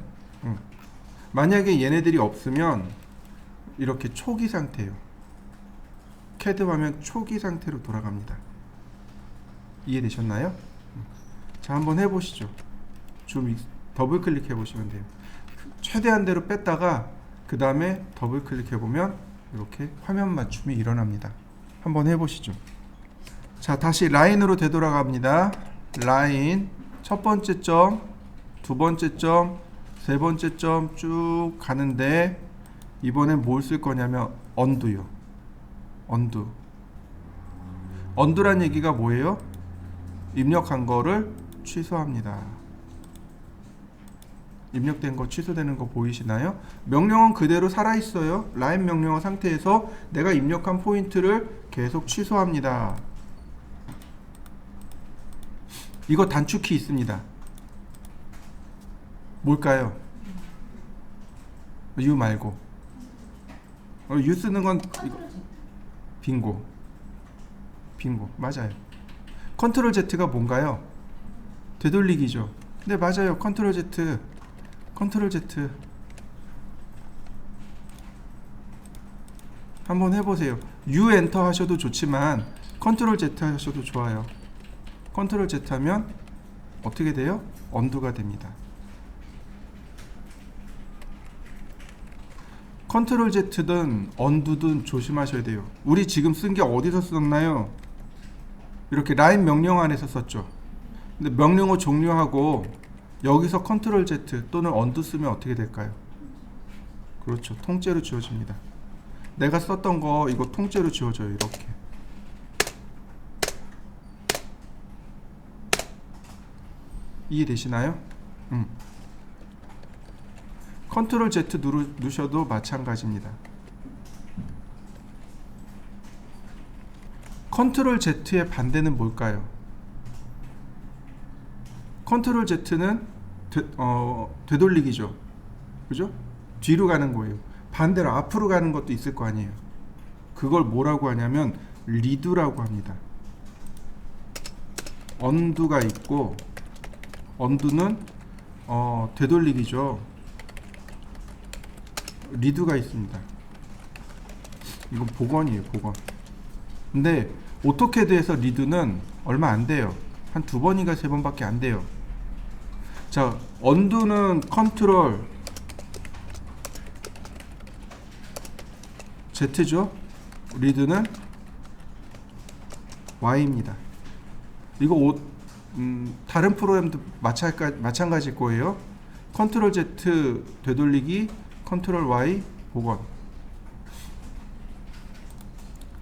만약에 얘네들이 없으면 이렇게 초기 상태예요. CAD 화면 초기 상태로 돌아갑니다. 이해되셨나요? 자, 한번 해보시죠. 좀 더블 클릭해 보시면 돼요. 최대한대로 뺐다가 그 다음에 더블 클릭해 보면 이렇게 화면 맞춤이 일어납니다. 한번 해보시죠. 자, 다시 라인으로 되돌아갑니다. 라인 첫 번째 점, 두 번째 점, 세 번째 점 쭉 가는데 이번엔 뭘 쓸 거냐면 언두요. 언두. 언두란 얘기가 뭐예요? 입력한 거를 취소합니다. 입력된 거 취소되는 거 보이시나요? 명령은 그대로 살아있어요. 라인 명령어 상태에서 내가 입력한 포인트를 계속 취소합니다. 이거 단축키 있습니다. 뭘까요? U 말고 U 쓰는 건 빙고. 빙고 맞아요. 컨트롤 Z가 뭔가요? 되돌리기죠. 네, 맞아요. 컨트롤 Z. 컨트롤 Z. 한번 해보세요. U 엔터 하셔도 좋지만 컨트롤 Z 하셔도 좋아요. 컨트롤 Z 하면 어떻게 돼요? 언두가 됩니다. 컨트롤 Z든 언두든 조심하셔야 돼요. 우리 지금 쓴 게 어디서 썼나요? 이렇게 라인 명령 안에서 썼죠. 근데 명령어 종료하고 여기서 컨트롤 Z 또는 언두 쓰면 어떻게 될까요? 그렇죠. 통째로 지워집니다. 내가 썼던 거 이거 통째로 지워져요. 이렇게. 이해되시나요? 컨트롤 Z 누르셔도 마찬가지입니다. 컨트롤 Z의 반대는 뭘까요? 컨트롤 Z는 되돌리기죠. 그죠? 뒤로 가는 거예요. 반대로 앞으로 가는 것도 있을 거 아니에요. 그걸 뭐라고 하냐면 리두라고 합니다. 언두가 있고 언두는 되돌리기죠. 리두가 있습니다. 이건 복원이에요. 복원. 근데 오토캐드에서 리두는 얼마 안 돼요. 한 2번인가 3번밖에 안 돼요. 자, 언두는 컨트롤 Z죠. 리드는 Y입니다. 이거 다른 프로그램도 마찬가지일 거예요. 컨트롤 Z 되돌리기, 컨트롤 Y 복원.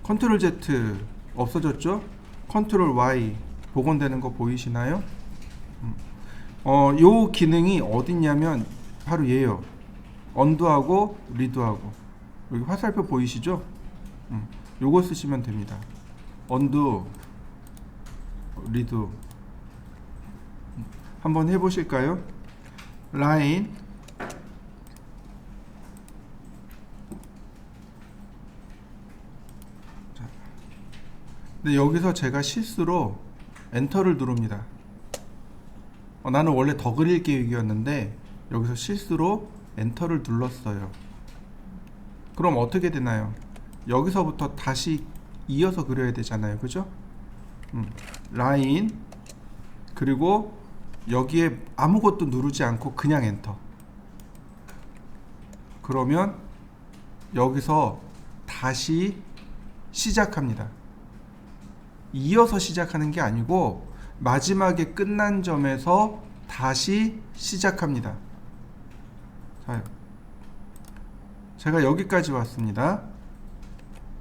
컨트롤 Z 없어졌죠? 컨트롤 Y 복원되는 거 보이시나요? 요 기능이 어딨냐면 바로 얘요. 언두하고 리두하고. 여기 화살표 보이시죠? 요거 쓰시면 됩니다. 언두, 리두. 한번 해보실까요? 라인 자, 근데 여기서 제가 실수로 엔터를 누릅니다. 나는 원래 더 그릴 계획이었는데 여기서 실수로 엔터를 눌렀어요. 그럼 어떻게 되나요? 여기서부터 다시 이어서 그려야 되잖아요. 그죠? 라인 그리고 여기에 아무것도 누르지 않고 그냥 엔터. 그러면 여기서 다시 시작합니다. 이어서 시작하는 게 아니고 마지막에 끝난 점에서 다시 시작합니다. 자, 제가 여기까지 왔습니다.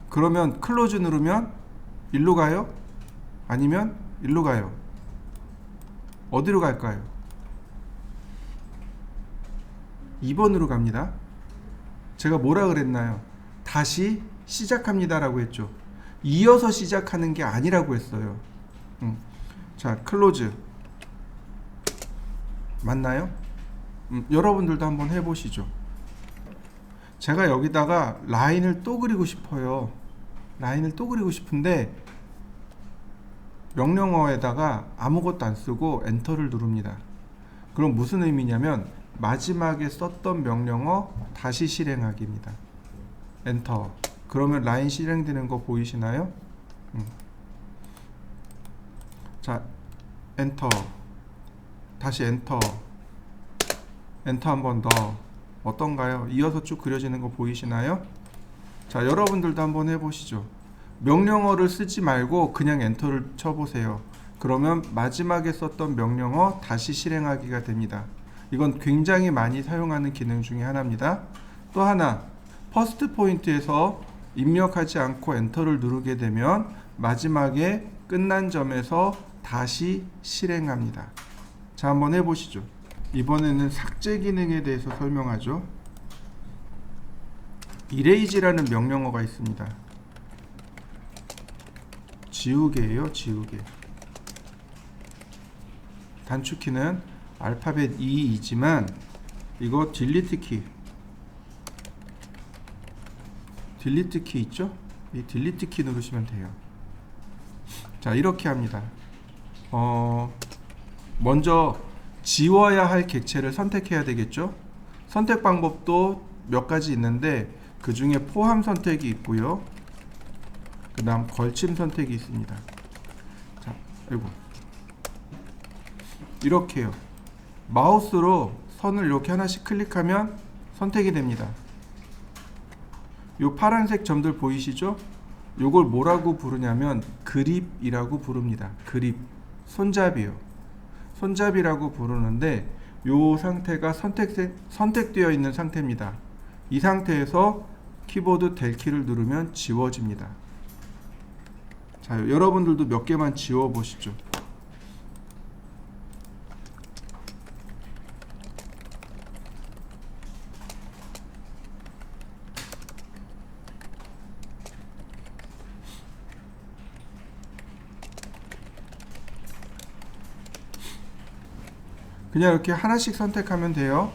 그러면 클로즈 누르면 일로 가요? 아니면 일로 가요? 어디로 갈까요? 2번으로 갑니다. 제가 뭐라 그랬나요? 다시 시작합니다 라고 했죠. 이어서 시작하는 게 아니라고 했어요. 자, 클로즈 맞나요? 여러분들도 한번 해보시죠. 제가 여기다가 라인을 또 그리고 싶어요. 라인을 또 그리고 싶은데 명령어에다가 아무것도 안 쓰고 엔터를 누릅니다. 그럼 무슨 의미냐면 마지막에 썼던 명령어 다시 실행하기입니다. 엔터. 그러면 라인 실행되는 거 보이시나요? 자, 엔터. 다시 엔터. 엔터 한 번 더. 어떤가요? 이어서 쭉 그려지는 거 보이시나요? 자, 여러분들도 한번 해보시죠. 명령어를 쓰지 말고 그냥 엔터를 쳐보세요. 그러면 마지막에 썼던 명령어 다시 실행하기가 됩니다. 이건 굉장히 많이 사용하는 기능 중에 하나입니다. 또 하나, 퍼스트 포인트에서 입력하지 않고 엔터를 누르게 되면 마지막에 끝난 점에서 다시 실행합니다. 자, 한번 해보시죠. 이번에는 삭제 기능에 대해서 설명하죠. 이레이즈라는 명령어가 있습니다. 지우개예요, 지우개. 단축키는 알파벳 E이지만 이거 딜리트 키. 딜리트 키 있죠? 이 딜리트 키 누르시면 돼요. 자, 이렇게 합니다. 먼저 지워야 할 객체를 선택해야 되겠죠? 선택 방법도 몇 가지 있는데 그 중에 포함 선택이 있고요. 그 다음 걸침 선택이 있습니다. 자, 아이고. 이렇게요. 마우스로 선을 이렇게 하나씩 클릭하면 선택이 됩니다. 요 파란색 점들 보이시죠? 요걸 뭐라고 부르냐면 그립이라고 부릅니다. 그립. 손잡이요. 손잡이라고 부르는데 요 상태가 선택되어 있는 상태입니다. 이 상태에서 키보드 델 키를 누르면 지워집니다. 자, 여러분들도 몇 개만 지워 보시죠. 그냥 이렇게 하나씩 선택하면 돼요.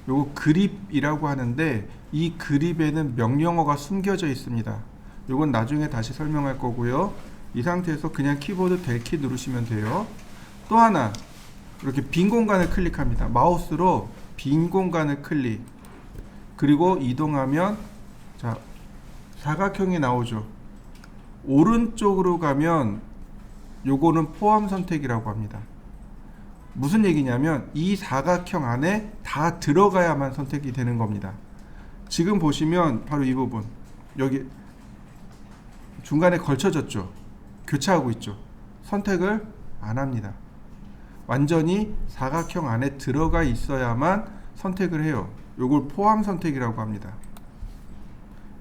요거 그립이라고 하는데 이 그립에는 명령어가 숨겨져 있습니다. 요건 나중에 다시 설명할 거고요. 이 상태에서 그냥 키보드 델 키 누르시면 돼요. 또 하나, 이렇게 빈 공간을 클릭합니다. 마우스로 빈 공간을 클릭. 그리고 이동하면 자, 사각형이 나오죠. 오른쪽으로 가면 요거는 포함 선택이라고 합니다. 무슨 얘기냐면 이 사각형 안에 다 들어가야만 선택이 되는 겁니다. 지금 보시면 바로 이 부분, 여기 중간에 걸쳐졌죠. 교차하고 있죠. 선택을 안 합니다. 완전히 사각형 안에 들어가 있어야만 선택을 해요. 요걸 포함 선택이라고 합니다.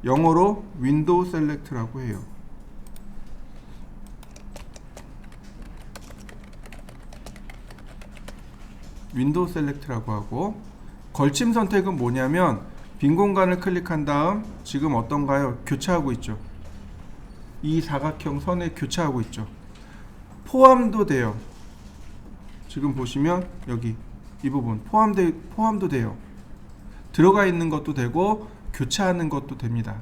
영어로 윈도우 셀렉트라고 해요. 윈도우 셀렉트라고 하고, 걸침 선택은 뭐냐면 빈 공간을 클릭한 다음 지금 어떤가요? 교차하고 있죠. 이 사각형 선에 교차하고 있죠. 포함도 돼요. 지금 보시면 여기 이 부분 포함도 돼요. 들어가 있는 것도 되고 교차하는 것도 됩니다.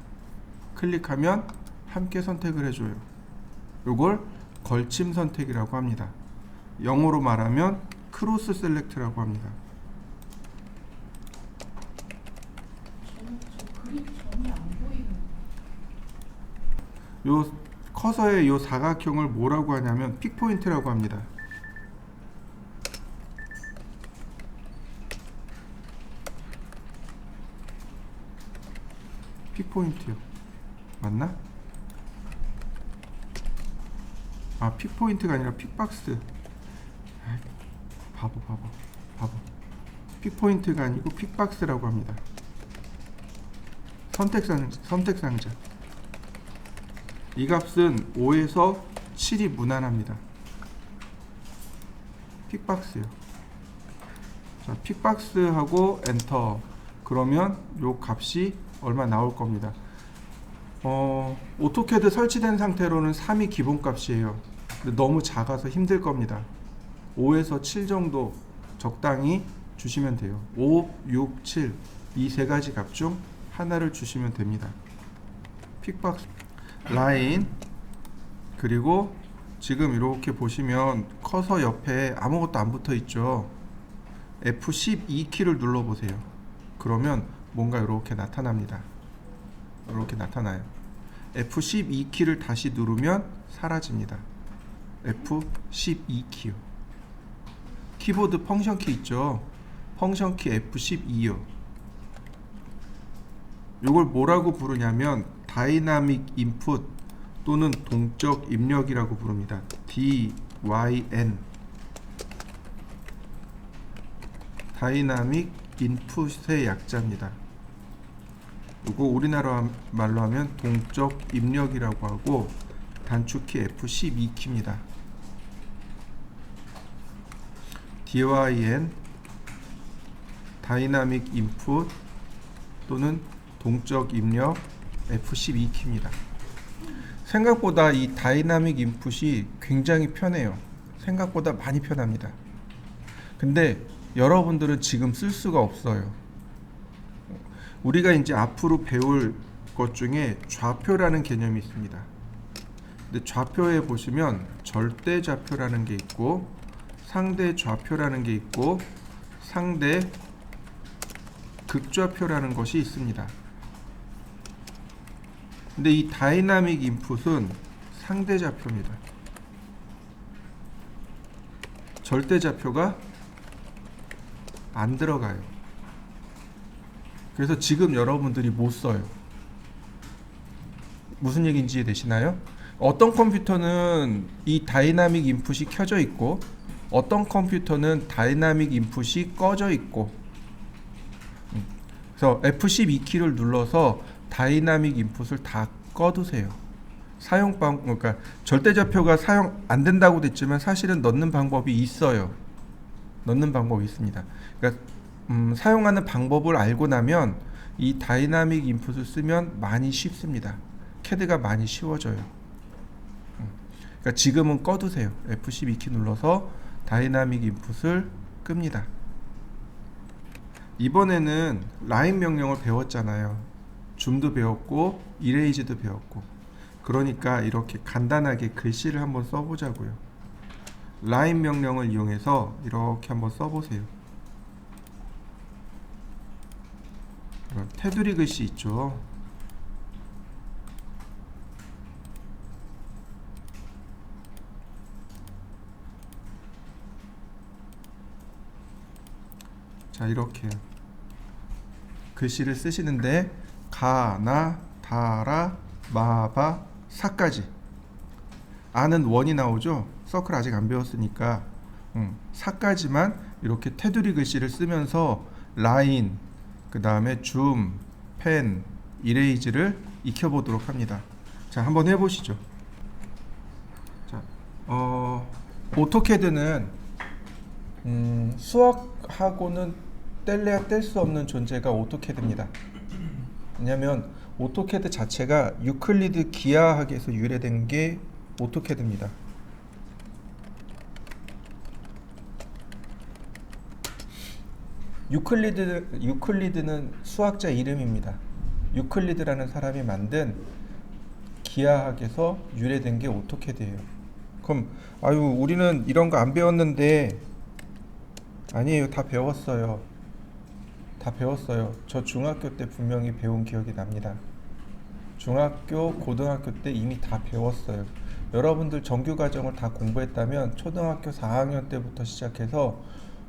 클릭하면 함께 선택을 해줘요. 요걸 걸침 선택이라고 합니다. 영어로 말하면 크로스 셀렉트라고 합니다. 요 커서의 요 사각형을 뭐라고 하냐면 픽 포인트라고 합니다. 픽 포인트요. 맞나? 아, 픽 포인트가 아니라 픽박스. 바보. 픽 포인트가 아니고 픽박스라고 합니다. 선택 상자. 이 값은 5에서 7이 무난합니다. 픽박스요. 자, 픽박스하고 엔터. 그러면 요 값이 얼마 나올 겁니다. 오토캐드 설치된 상태로는 3이 기본값이에요. 근데 너무 작아서 힘들 겁니다. 5에서 7 정도 적당히 주시면 돼요. 5, 6, 7 이 세 가지 값 중 하나를 주시면 됩니다. 픽박스, 라인, 그리고 지금 이렇게 보시면 커서 옆에 아무것도 안 붙어 있죠. F12 키를 눌러 보세요. 그러면 뭔가 이렇게 나타납니다. 이렇게 나타나요. F12 키를 다시 누르면 사라집니다. F12 키요. 키보드 펑션 키 있죠. 펑션 키 F12요. 이걸 뭐라고 부르냐면 다이나믹 인풋 또는 동적 입력이라고 부릅니다. DYN, 다이나믹 인풋의 약자입니다. 이거 우리나라 말로 하면 동적 입력이라고 하고 단축키 F12 키입니다. DYN, 다이나믹 인풋 또는 동적 입력 F12 키입니다. 생각보다 이 다이나믹 인풋이 굉장히 편해요. 생각보다 많이 편합니다. 근데 여러분들은 지금 쓸 수가 없어요. 우리가 이제 앞으로 배울 것 중에 좌표라는 개념이 있습니다. 근데 좌표에 보시면 절대 좌표라는 게 있고 상대 좌표라는 게 있고 상대 극좌표라는 것이 있습니다. 근데 이 다이나믹 인풋은 상대 좌표입니다. 절대 좌표가 안 들어가요. 그래서 지금 여러분들이 못 써요. 무슨 얘기인지 이해되시나요? 어떤 컴퓨터는 이 다이나믹 인풋이 켜져 있고 어떤 컴퓨터는 다이나믹 인풋이 꺼져 있고, 그래서 F12 키를 눌러서 다이나믹 인풋을 다 꺼두세요. 그러니까 절대 좌표가 사용 안 된다고 됐지만 사실은 넣는 방법이 있어요. 넣는 방법이 있습니다. 그러니까 사용하는 방법을 알고 나면 이 다이나믹 인풋을 쓰면 많이 쉽습니다. 캐드가 많이 쉬워져요. 그러니까 지금은 꺼두세요. F12 키 눌러서 다이나믹 인풋을 끕니다. 이번에는 라인 명령을 배웠잖아요. 줌도 배웠고 이레이즈도 배웠고, 그러니까 이렇게 간단하게 글씨를 한번 써보자고요. 라인 명령을 이용해서 이렇게 한번 써보세요. 테두리 글씨 있죠. 자, 이렇게 글씨를 쓰시는데 가나 다라 마바 사까지, 아는 원이 나오죠. 서클 아직 안 배웠으니까 사까지만 이렇게 테두리 글씨를 쓰면서 라인, 그 다음에 줌, 펜, 이레이즈를 익혀보도록 합니다. 자, 한번 해보시죠. 자, 오토캐드는 수학하고는 뗄래야 뗄 수 없는 존재가 오토캐드입니다. 왜냐하면 오토캐드 자체가 유클리드 기하학에서 유래된 게 오토캐드입니다. 유클리드는 수학자 이름입니다. 유클리드라는 사람이 만든 기하학에서 유래된 게 오토캐드예요. 그럼 우리는 이런 거 안 배웠는데, 아니에요. 다 배웠어요. 다 배웠어요. 저 중학교 때 분명히 배운 기억이 납니다. 중학교, 고등학교 때 이미 다 배웠어요. 여러분들 정규과정을 다 공부했다면 초등학교 4학년 때부터 시작해서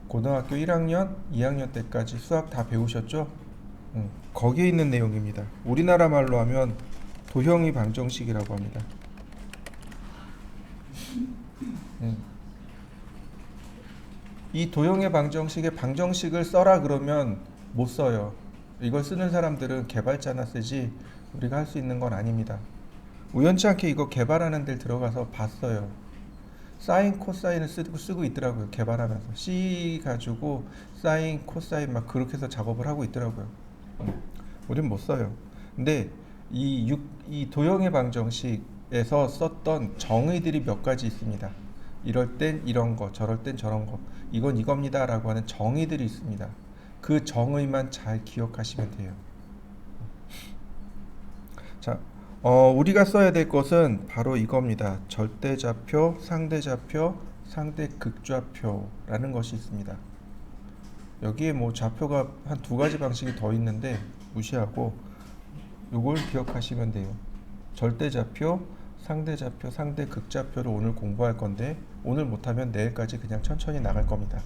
고등학교 1학년, 2학년 때까지 수학 다 배우셨죠? 거기에 있는 내용입니다. 우리나라 말로 하면 도형이 방정식이라고 합니다. 이 도형의 방정식의 방정식을 써라 그러면 못 써요. 이걸 쓰는 사람들은 개발자나 쓰지 우리가 할 수 있는 건 아닙니다. 우연치 않게 이거 개발하는 데 들어가서 봤어요. 사인 코사인을 쓰고 있더라고요. 개발하면서 C 가지고 사인 코사인 막 그렇게 해서 작업을 하고 있더라고요. 우린 못 써요. 근데 이 도형의 방정식에서 썼던 정의들이 몇 가지 있습니다. 이럴 땐 이런 거, 저럴 땐 저런 거, 이건 이겁니다 라고 하는 정의들이 있습니다. 그 정의만 잘 기억하시면 돼요. 자, 우리가 써야 될 것은 바로 이겁니다. 절대좌표, 상대좌표, 상대극좌표라는 것이 있습니다. 여기에 뭐 좌표가 한 두 가지 방식이 더 있는데 무시하고 요걸 기억하시면 돼요. 절대좌표, 상대좌표, 상대극좌표를 오늘 공부할 건데 오늘 못하면 내일까지 그냥 천천히 나갈 겁니다.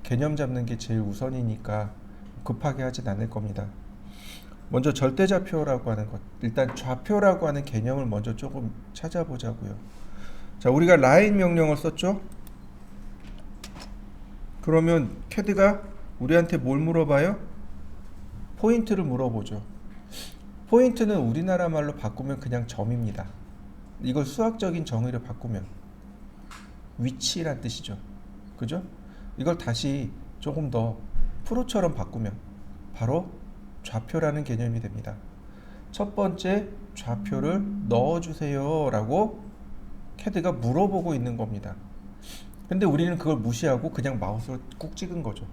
개념 잡는 게 제일 우선이니까 급하게 하진 않을 겁니다. 먼저 절대좌표라고 하는 것, 일단 좌표라고 하는 개념을 먼저 조금 찾아보자고요. 자, 우리가 라인 명령을 썼죠? 그러면 캐드가 우리한테 뭘 물어봐요? 포인트를 물어보죠. 포인트는 우리나라 말로 바꾸면 그냥 점입니다. 이걸 수학적인 정의로 바꾸면 위치란 뜻이죠. 그죠? 이걸 다시 조금 더 프로처럼 바꾸면 바로 좌표라는 개념이 됩니다. 첫 번째 좌표를 넣어주세요 라고 캐드가 물어보고 있는 겁니다. 근데 우리는 그걸 무시하고 그냥 마우스를 꾹 찍은 거죠.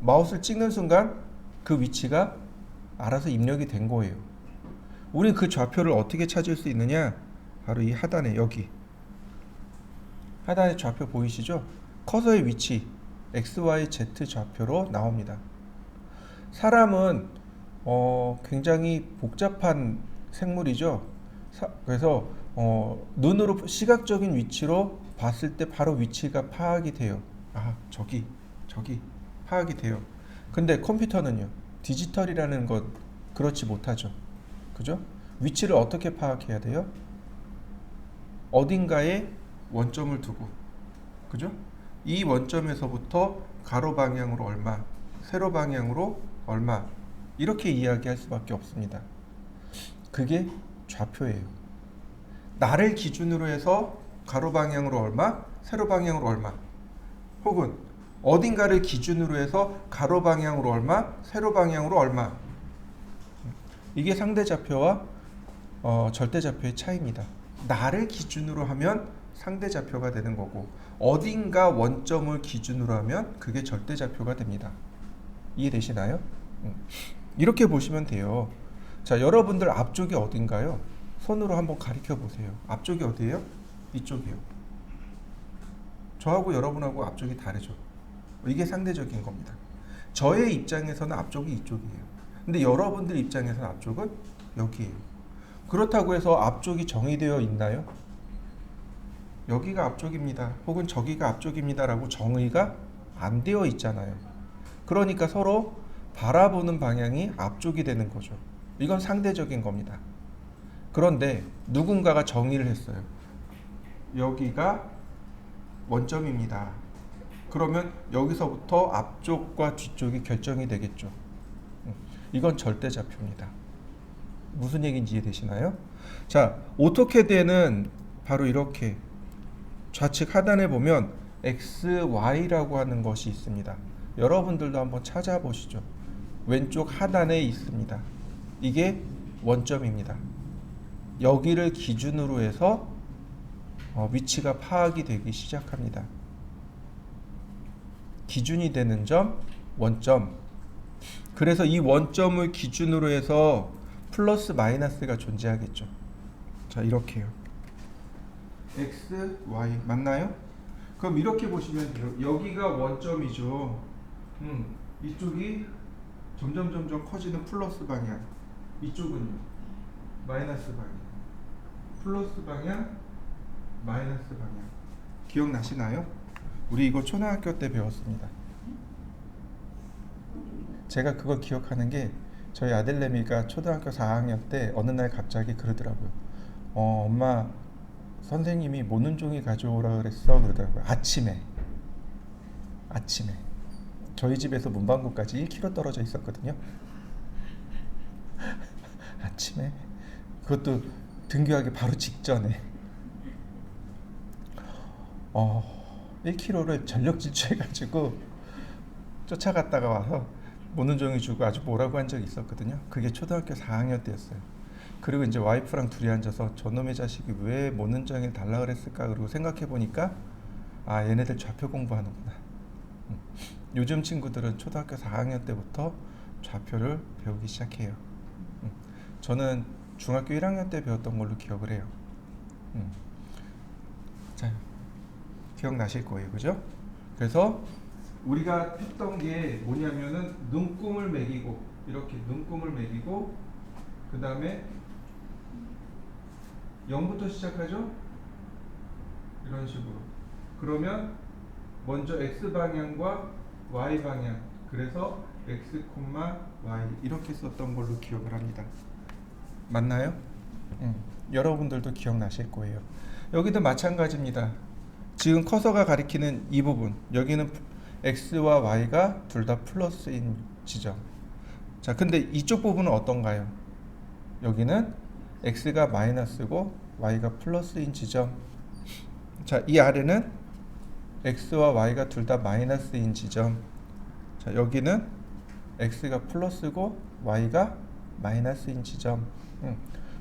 마우스를 찍는 순간 그 위치가 알아서 입력이 된 거예요. 우리는 그 좌표를 어떻게 찾을 수 있느냐? 바로 이 하단에 여기 하단에 좌표 보이시죠? 커서의 위치 X, Y, Z 좌표로 나옵니다. 사람은 굉장히 복잡한 생물이죠. 그래서 눈으로 시각적인 위치로 봤을 때 바로 위치가 파악이 돼요. 아, 저기 파악이 돼요. 근데 컴퓨터는요, 디지털이라는 것 그렇지 못하죠. 그죠? 위치를 어떻게 파악해야 돼요? 어딘가에 원점을 두고, 그죠? 이 원점에서부터 가로 방향으로 얼마, 세로 방향으로 얼마, 이렇게 이야기할 수밖에 없습니다. 그게 좌표예요. 나를 기준으로 해서 가로 방향으로 얼마, 세로 방향으로 얼마, 혹은 어딘가를 기준으로 해서 가로 방향으로 얼마, 세로 방향으로 얼마. 이게 상대좌표와 절대좌표의 차이입니다. 나를 기준으로 하면 상대좌표가 되는 거고, 어딘가 원점을 기준으로 하면 그게 절대좌표가 됩니다. 이해되시나요? 이렇게 보시면 돼요. 자, 여러분들 앞쪽이 어딘가요? 손으로 한번 가리켜 보세요. 앞쪽이 어디예요? 이쪽이요. 저하고 여러분하고 앞쪽이 다르죠. 이게 상대적인 겁니다. 저의 입장에서는 앞쪽이 이쪽이에요. 근데 여러분들 입장에서는 앞쪽은 여기에요. 그렇다고 해서 앞쪽이 정의되어 있나요? 여기가 앞쪽입니다. 혹은 저기가 앞쪽입니다. 라고 정의가 안 되어 있잖아요. 그러니까 서로 바라보는 방향이 앞쪽이 되는 거죠. 이건 상대적인 겁니다. 그런데 누군가가 정의를 했어요. 여기가 원점입니다. 그러면 여기서부터 앞쪽과 뒤쪽이 결정이 되겠죠. 이건 절대좌표입니다. 무슨 얘기인지 이해되시나요? 자, 오토캐드에는 바로 이렇게 좌측 하단에 보면 X, Y라고 하는 것이 있습니다. 여러분들도 한번 찾아보시죠. 왼쪽 하단에 있습니다. 이게 원점입니다. 여기를 기준으로 해서 위치가 파악이 되기 시작합니다. 기준이 되는 점, 원점. 그래서 이 원점을 기준으로 해서 플러스 마이너스가 존재하겠죠. 자, 이렇게요. X, Y 맞나요? 그럼 이렇게 보시면 돼요. 여기가 원점이죠. 이쪽이 점점 커지는 플러스 방향. 이쪽은요. 마이너스 방향. 플러스 방향, 마이너스 방향. 기억나시나요? 우리 이거 초등학교 때 배웠습니다. 제가 그걸 기억하는 게 저희 아들내미가 초등학교 4학년 때 어느 날 갑자기 그러더라고요. 엄마, 선생님이 모는 종이 가져오라 그랬어 그러더라고요. 아침에 저희 집에서 문방구까지 1km 떨어져 있었거든요. 아침에 그것도 등교하기 바로 직전에 1km를 전력 질주해가지고 쫓아갔다가 와서 모는 종이 주고 아주 뭐라고 한 적이 있었거든요. 그게 초등학교 4학년 때였어요. 그리고 이제 와이프랑 둘이 앉아서 저놈의 자식이 왜 모는 종이를 달라 그랬을까 그러고 생각해 보니까 아, 얘네들 좌표 공부하는구나. 요즘 친구들은 초등학교 4학년 때부터 좌표를 배우기 시작해요. 저는 중학교 1학년 때 배웠던 걸로 기억을 해요. 자, 기억나실 거예요, 그죠? 그래서 우리가 했던 게 뭐냐면은 눈금을 매기고, 이렇게 눈금을 매기고, 그 다음에 0부터 시작하죠? 이런 식으로. 그러면 먼저 X방향과 Y방향, 그래서 X, Y 이렇게 썼던 걸로 기억을 합니다. 맞나요? 여러분들도 기억나실 거예요. 여기도 마찬가지입니다. 지금 커서가 가리키는 이 부분, 여기는 X와 Y가 둘 다 플러스인 지점. 자, 근데 이쪽 부분은 어떤가요? 여기는 X가 마이너스고 Y가 플러스인 지점. 자, 이 아래는 X와 Y가 둘 다 마이너스인 지점. 자, 여기는 X가 플러스고 Y가 마이너스인 지점.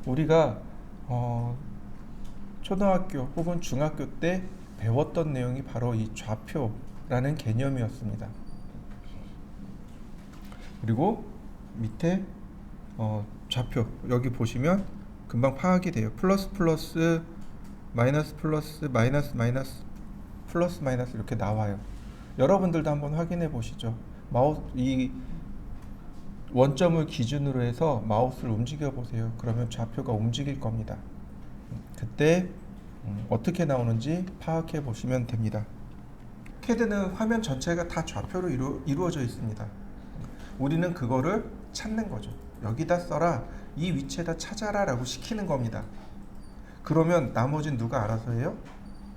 우리가 초등학교 혹은 중학교 때 배웠던 내용이 바로 이 좌표라는 개념이었습니다. 그리고 밑에 좌표 여기 보시면 금방 파악이 돼요. 플러스 플러스 마이너스 플러스 마이너스 마이너스 플러스 마이너스 이렇게 나와요. 여러분들도 한번 확인해 보시죠. 마우스 이 원점을 기준으로 해서 마우스를 움직여 보세요. 그러면 좌표가 움직일 겁니다. 그때 어떻게 나오는지 파악해 보시면 됩니다. CAD는 화면 전체가 다 좌표로 이루어져 있습니다. 우리는 그거를 찾는 거죠. 여기다 써라, 이 위치에다 찾아라 라고 시키는 겁니다. 그러면 나머지는 누가 알아서 해요?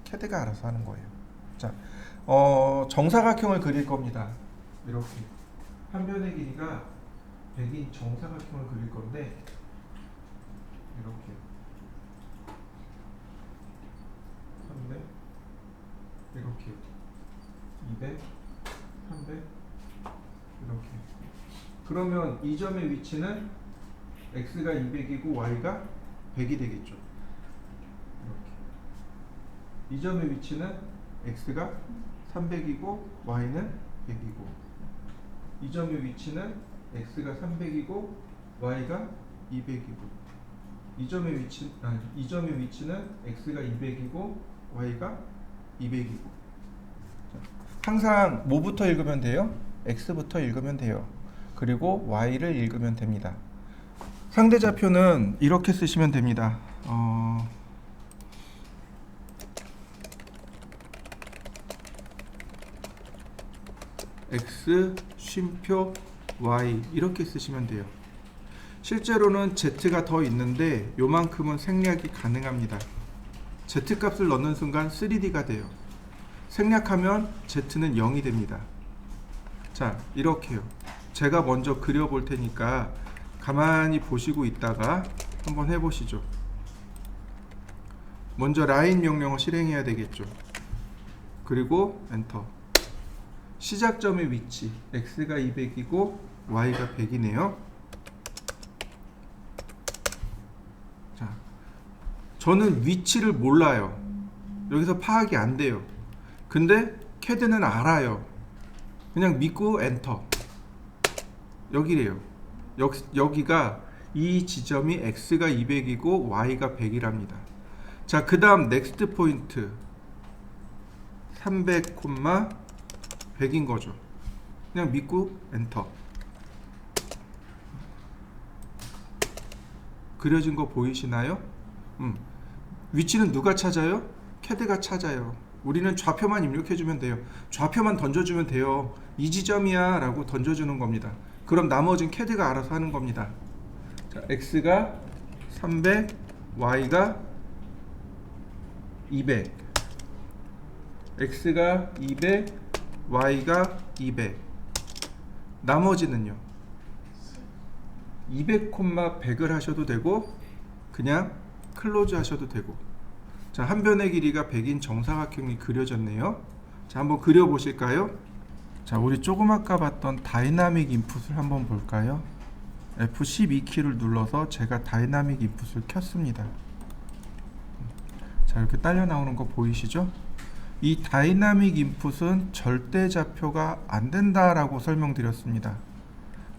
CAD가 알아서 하는 거예요. 자, 정사각형을 그릴 겁니다. 이렇게 한 변의 길이가 100인 정사각형을 그릴 건데 이렇게 300 이렇게 200 300 이렇게. 그러면 이 점의 위치는 x가 200이고 y가 100이 되겠죠. 이렇게. 이 점의 위치는 x가 300이고 y는 100이고, 이 점의 위치는 x가 300이고 y가 200이고, 이 점의 위치는 x가 200이고 y가 200이고. 항상 뭐부터 읽으면 돼요? x부터 읽으면 돼요. 그리고 y를 읽으면 됩니다. 상대좌표는 이렇게 쓰시면 됩니다. x 쉼표 y 이렇게 쓰시면 돼요. 실제로는 z가 더 있는데 요만큼은 생략이 가능합니다. z 값을 넣는 순간 3D가 돼요. 생략하면 z는 0이 됩니다. 자, 이렇게요. 제가 먼저 그려볼 테니까 가만히 보시고 있다가 한번 해보시죠. 먼저 라인 명령어 실행해야 되겠죠. 그리고 엔터. 시작점의 위치 x가 200이고 y가 100이네요. 자, 저는 위치를 몰라요. 여기서 파악이 안 돼요. 근데 CAD는 알아요. 그냥 믿고 엔터. 여기래요. 여기가 이 지점이 x가 200이고 y가 100이랍니다. 자, 그 다음 넥스트 포인트 300, 100인 거죠. 그냥 믿고 엔터. 그려진 거 보이시나요? 위치는 누가 찾아요? CAD가 찾아요. 우리는 좌표만 입력해주면 돼요. 좌표만 던져주면 돼요. 이 지점이야 라고 던져주는 겁니다. 그럼 나머지는 CAD가 알아서 하는 겁니다. 자, x가 300, y가 200, x가 200, y가 200. 나머지는요 200, 100을 하셔도 되고 그냥 클로즈 하셔도 되고. 자, 한 변의 길이가 100인 정사각형이 그려졌네요. 자, 한번 그려 보실까요? 자, 우리 조금 아까 봤던 다이나믹 인풋을 한번 볼까요? F12키를 눌러서 제가 다이나믹 인풋을 켰습니다. 자, 이렇게 딸려 나오는 거 보이시죠? 이 다이나믹 인풋은 절대 좌표가 안 된다라고 설명드렸습니다.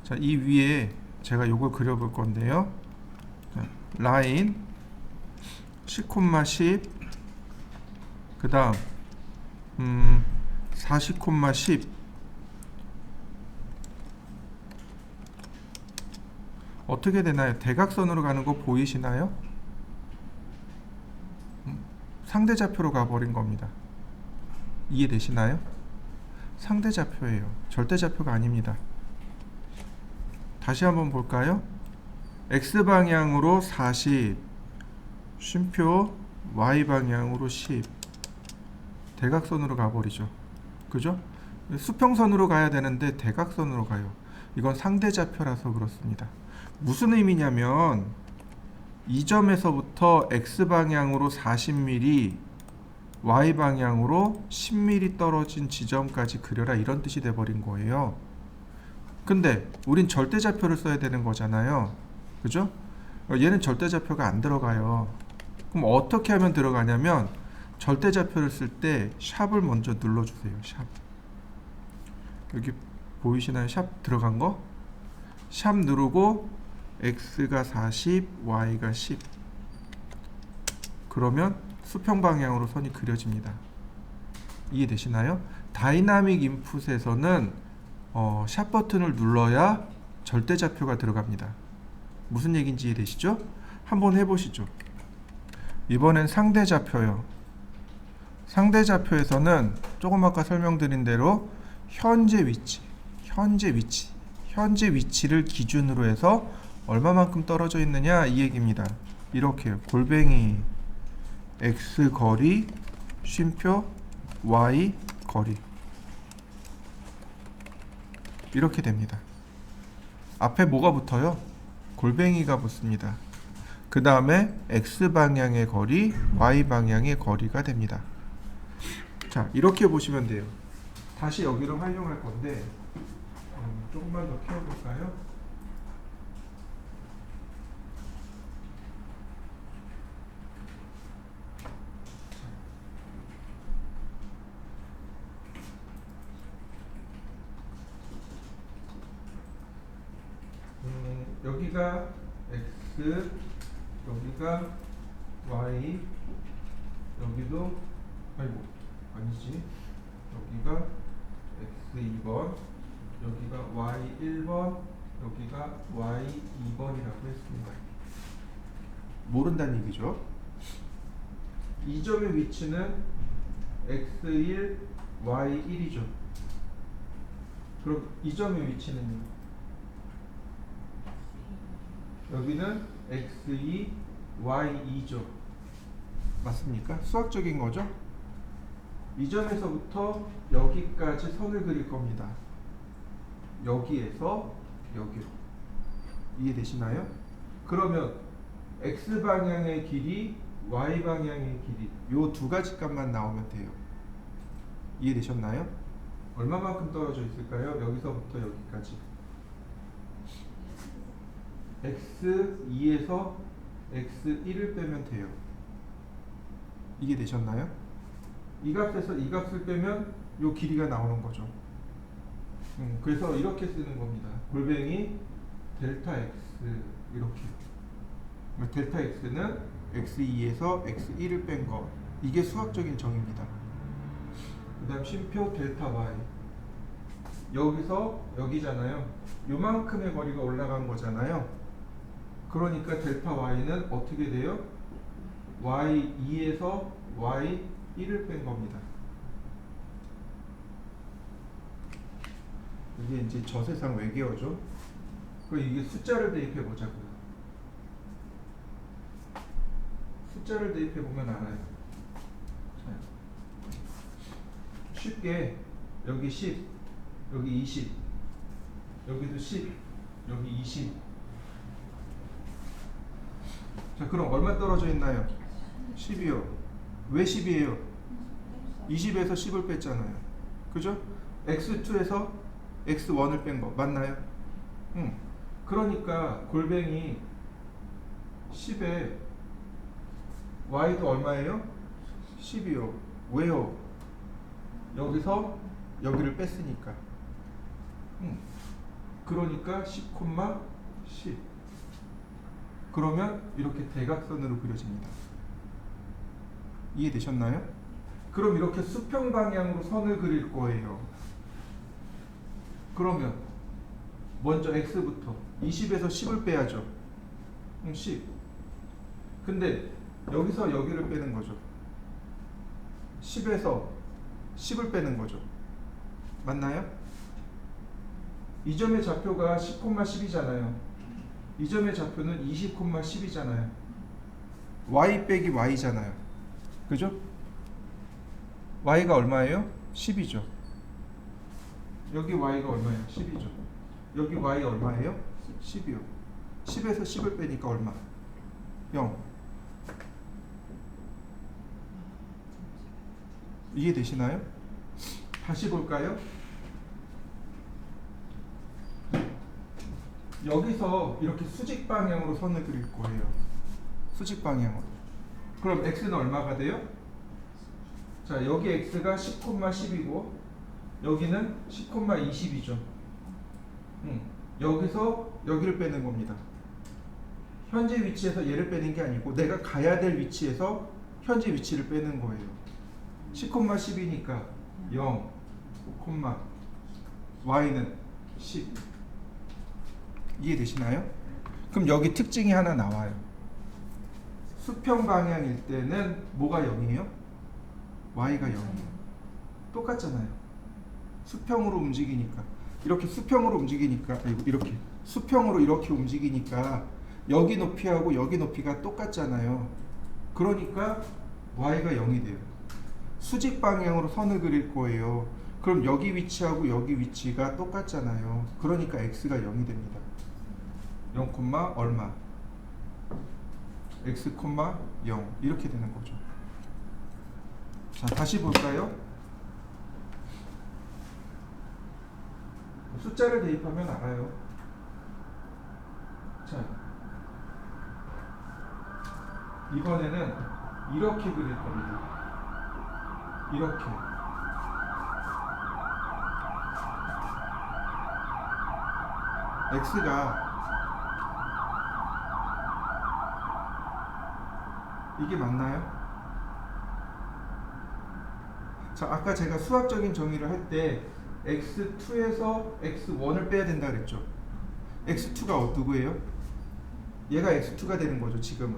자, 이 위에 제가 요걸 그려볼 건데요. 자, 라인 10,10 그 다음 40,10 어떻게 되나요? 대각선으로 가는 거 보이시나요? 상대 좌표로 가버린 겁니다. 이해되시나요? 상대 좌표예요. 절대 좌표가 아닙니다. 다시 한번 볼까요? X방향으로 40 쉼표 Y방향으로 10 대각선으로 가버리죠. 그죠? 수평선으로 가야 되는데 대각선으로 가요. 이건 상대 좌표라서 그렇습니다. 무슨 의미냐면 이 점에서부터 X방향으로 40mm Y방향으로 10mm 떨어진 지점까지 그려라 이런 뜻이 돼버린 거예요. 근데 우린 절대좌표를 써야 되는 거잖아요. 그죠? 얘는 절대좌표가 안 들어가요. 그럼 어떻게 하면 들어가냐면 절대좌표를 쓸 때 샵을 먼저 눌러주세요. 샵. 여기 보이시나요? 샵 들어간 거? 샵 누르고 X가 40, Y가 10 그러면 수평 방향으로 선이 그려집니다. 이해되시나요? 다이나믹 인풋에서는 샵 버튼을 눌러야 절대좌표가 들어갑니다. 무슨 얘기인지 이해되시죠? 한번 해보시죠. 이번엔 상대좌표요. 상대좌표에서는 조금 아까 설명드린 대로 현재 위치를 기준으로 해서 얼마만큼 떨어져 있느냐 이 얘기입니다. 이렇게요. 골뱅이 X 거리 쉼표 Y 거리 이렇게 됩니다. 앞에 뭐가 붙어요? 골뱅이가 붙습니다. 그 다음에 X 방향의 거리 Y 방향의 거리가 됩니다. 자, 이렇게 보시면 돼요. 다시 여기를 활용할 건데 조금만 더 키워볼까요? 여기가 X, 여기가 Y, 여기도 아니지. 여기가 X2번, 여기가 Y1번, 여기가 Y2번이라고 했습니다. 모른다는 얘기죠. 이 점의 위치는 X1, Y1이죠. 그럼 이 점의 위치는요? 여기는 X2, Y2죠. 맞습니까? 수학적인 거죠? 이 점에서부터 여기까지 선을 그릴 겁니다. 여기에서 여기로. 이해되시나요? 그러면 X방향의 길이, Y방향의 길이 요 두 가지 값만 나오면 돼요. 이해되셨나요? 얼마만큼 떨어져 있을까요? 여기서부터 여기까지. X2에서 X1을 빼면 돼요. 이게 되셨나요? 이 값에서 이 값을 빼면 요 길이가 나오는 거죠. 그래서 이렇게 쓰는 겁니다. 골뱅이 델타 X 이렇게. 델타 X는 X2에서 X1을 뺀 거. 이게 수학적인 정의입니다. 그 다음 쉼표 델타 Y. 여기서 여기잖아요. 요만큼의 거리가 올라간 거잖아요. 그러니까 델타 Y는 어떻게 돼요? Y2에서 Y1을 뺀 겁니다. 이게 이제 저세상 외계어죠. 그럼 이게 숫자를 대입해 보자고요. 숫자를 대입해 보면 알아요. 자, 쉽게 여기 10, 여기 20, 여기도 10, 여기 20. 자, 그럼 얼마 떨어져 있나요? 10이요. 왜 10이에요? 20에서 10을 뺐잖아요. 그죠? x2에서 x1을 뺀 거 맞나요? 그러니까 골뱅이 10에 y도 얼마예요? 10이요. 왜요? 여기서 여기를 뺐으니까. 그러니까 10,10. 그러면 이렇게 대각선으로 그려집니다. 이해되셨나요? 그럼 이렇게 수평 방향으로 선을 그릴 거예요. 그러면 먼저 x부터 20에서 10을 빼야죠. 10. 근데 여기서 여기를 빼는 거죠. 10에서 10을 빼는 거죠. 맞나요? 이 점의 좌표가 10,10이잖아요. 이 점의 좌표는 20,10이잖아요. y 빼기 y잖아요. 그죠? y가 얼마예요? 10이죠. 여기 y가 얼마예요? 10이죠. 여기 y 얼마예요? 10이요. 10에서 10을 빼니까 얼마? 0. 이해되시나요? 다시 볼까요? 여기서 이렇게 수직 방향으로 선을 그릴 거예요. 수직 방향으로. 그럼 x는 얼마가 돼요? 자, 여기 x가 10,10이고 여기는 10,20이죠. 여기서 여기를 빼는 겁니다. 현재 위치에서 얘를 빼는 게 아니고 내가 가야 될 위치에서 현재 위치를 빼는 거예요. 10,10이니까 0, y는 10. 이해되시나요? 그럼 여기 특징이 하나 나와요. 수평 방향일 때는 뭐가 0이에요? y가 0이에요. 똑같잖아요. 수평으로 움직이니까. 이렇게 수평으로 움직이니까 이렇게 수평으로 이렇게 움직이니까 여기 높이하고 여기 높이가 똑같잖아요. 그러니까 y가 0이 돼요. 수직 방향으로 선을 그릴 거예요. 그럼 여기 위치하고 여기 위치가 똑같잖아요. 그러니까 x가 0이 됩니다. 0, 얼마? x, 0 이렇게 되는 거죠. 자, 다시 볼까요? 숫자를 대입하면 알아요. 자, 이번에는 이렇게 그릴 겁니다. 이렇게. x가 이게 맞나요? 자, 아까 제가 수학적인 정의를 할 때 x2에서 x1을 빼야 된다 그랬죠. x2가 누구예요? 얘가 x2가 되는 거죠, 지금은.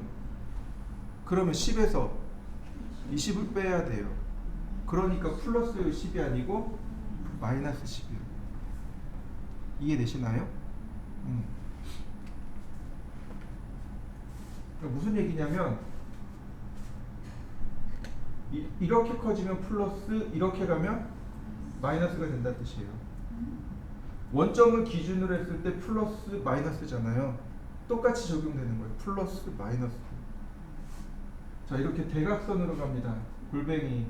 그러면 10에서 20을 빼야 돼요. 그러니까 플러스 10이 아니고 마이너스 10이에요. 이해되시나요? 그러니까 무슨 얘기냐면 이렇게 커지면 플러스, 이렇게 가면 마이너스가 된다는 뜻이에요. 원점을 기준으로 했을 때 플러스 마이너스잖아요. 똑같이 적용되는 거예요. 플러스 마이너스. 자, 이렇게 대각선으로 갑니다. 골뱅이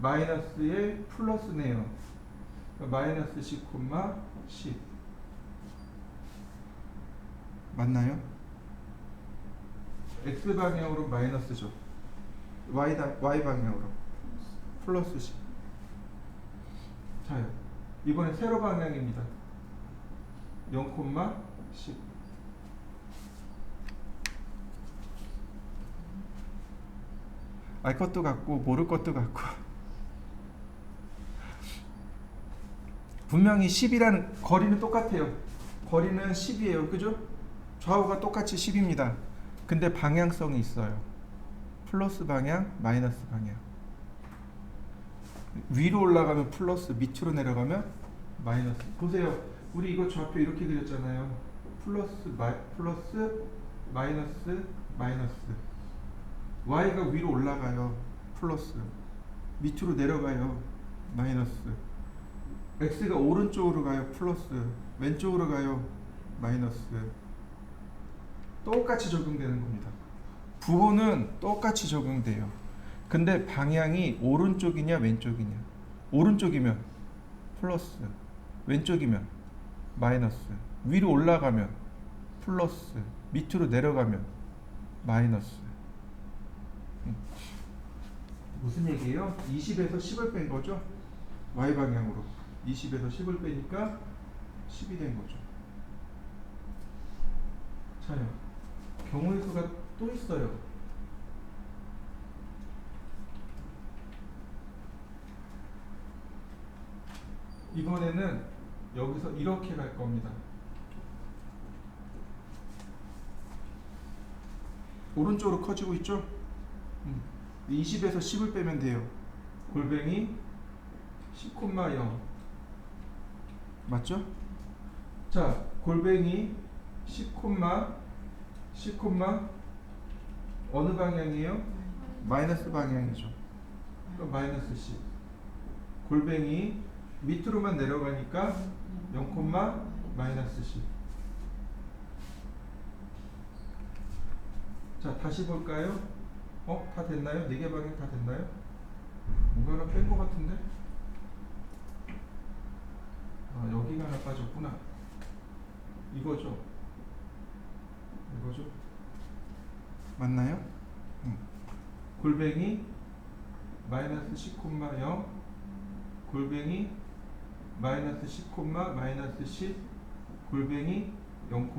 마이너스에 플러스네요. 마이너스 10,10 맞나요? x 방향으로 마이너스죠. y 방향으로 플러스 10. 자요. 이번엔 세로 방향입니다. 0,10. 알 것도 같고 모를 것도 같고 분명히 10이라는 거리는 똑같아요. 거리는 10이에요. 그죠? 좌우가 똑같이 10입니다. 근데 방향성이 있어요. 플러스 방향, 마이너스 방향. 위로 올라가면 플러스, 밑으로 내려가면 마이너스. 보세요. 우리 이거 좌표 이렇게 그렸잖아요. 플러스, 마이너스, 마이너스. y가 위로 올라가요. 플러스. 밑으로 내려가요. 마이너스. x가 오른쪽으로 가요. 플러스. 왼쪽으로 가요. 마이너스. 똑같이 적용되는 겁니다. 부호는 똑같이 적용돼요. 근데 방향이 오른쪽이냐 왼쪽이냐. 오른쪽이면 플러스, 왼쪽이면 마이너스. 위로 올라가면 플러스, 밑으로 내려가면 마이너스. 무슨 얘기예요? 20에서 10을 뺀 거죠? y 방향으로 20에서 10을 빼니까 10이 된 거죠. 자요. 경우의 수가 또 있어요. 이번에는 여기서 이렇게 갈 겁니다. 오른쪽으로 커지고 있죠? 20에서 10을 빼면 돼요. 골뱅이 10,0 맞죠? 자, 골뱅이 10, 어느 방향이에요? 마이너스 방향이죠. 그럼 마이너스 10. 골뱅이 밑으로만 내려가니까 0, 마이너스 10. 자, 다시 볼까요? 다 됐나요? 4개 방향 다 됐나요? 뭔가 하나 뺀 것 같은데? 여기가 하나 빠졌구나. 이거죠? 맞나요? 골뱅이 마이너스 10,0, 골뱅이 마이너스 10, 마이너스 10, 골뱅이 0,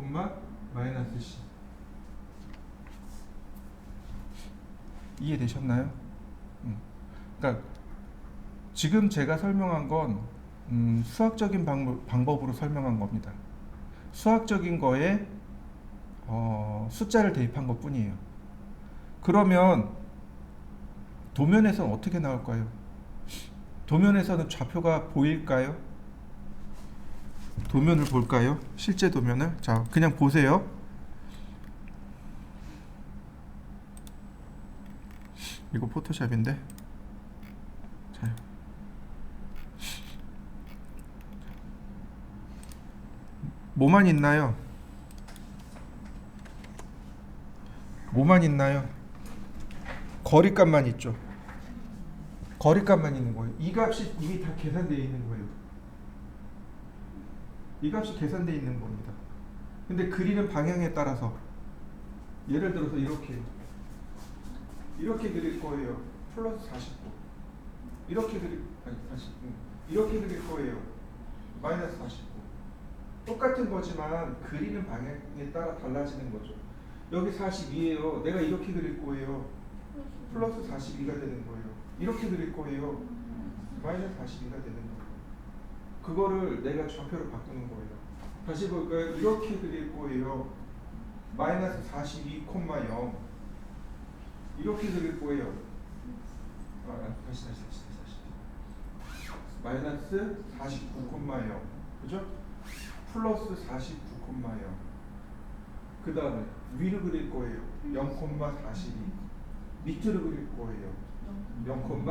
마이너스 10. 이해되셨나요? 그러니까 지금 제가 설명한 건 수학적인 방법으로 설명한 겁니다. 수학적인 거에 숫자를 대입한 것 뿐이에요. 그러면 도면에서는 어떻게 나올까요? 도면에서는 좌표가 보일까요? 도면을 볼까요? 실제 도면을. 자, 그냥 보세요. 이거 포토샵인데. 자, 뭐만 있나요? 뭐만 있나요? 거리값만 있죠. 거리값만 있는 거예요. 이 값이 이미 다 계산되어 있는 거예요. 이 값이 계산되어 있는 겁니다. 근데 그리는 방향에 따라서 예를 들어서 이렇게 그릴 거예요. 플러스 49. 이렇게 이렇게 그릴 거예요. 마이너스 49. 똑같은 거지만 그리는 방향에 따라 달라지는 거죠. 여기 42예요. 내가 이렇게 그릴 거예요. 플러스 42가 되는 거예요. 이렇게 그릴 거예요. 마이너스 42가 되는 거예요. 그거를 내가 좌표로 바꾸는 거예요. 다시 볼까요? 이렇게 그릴 거예요. 마이너스 42,0. 이렇게 그릴 거예요. 다시. 마이너스 49,0. 그죠? 플러스 49,0. 그 다음에 위로 그릴 거예요. 0,42. 밑으로 그릴 거예요. 0,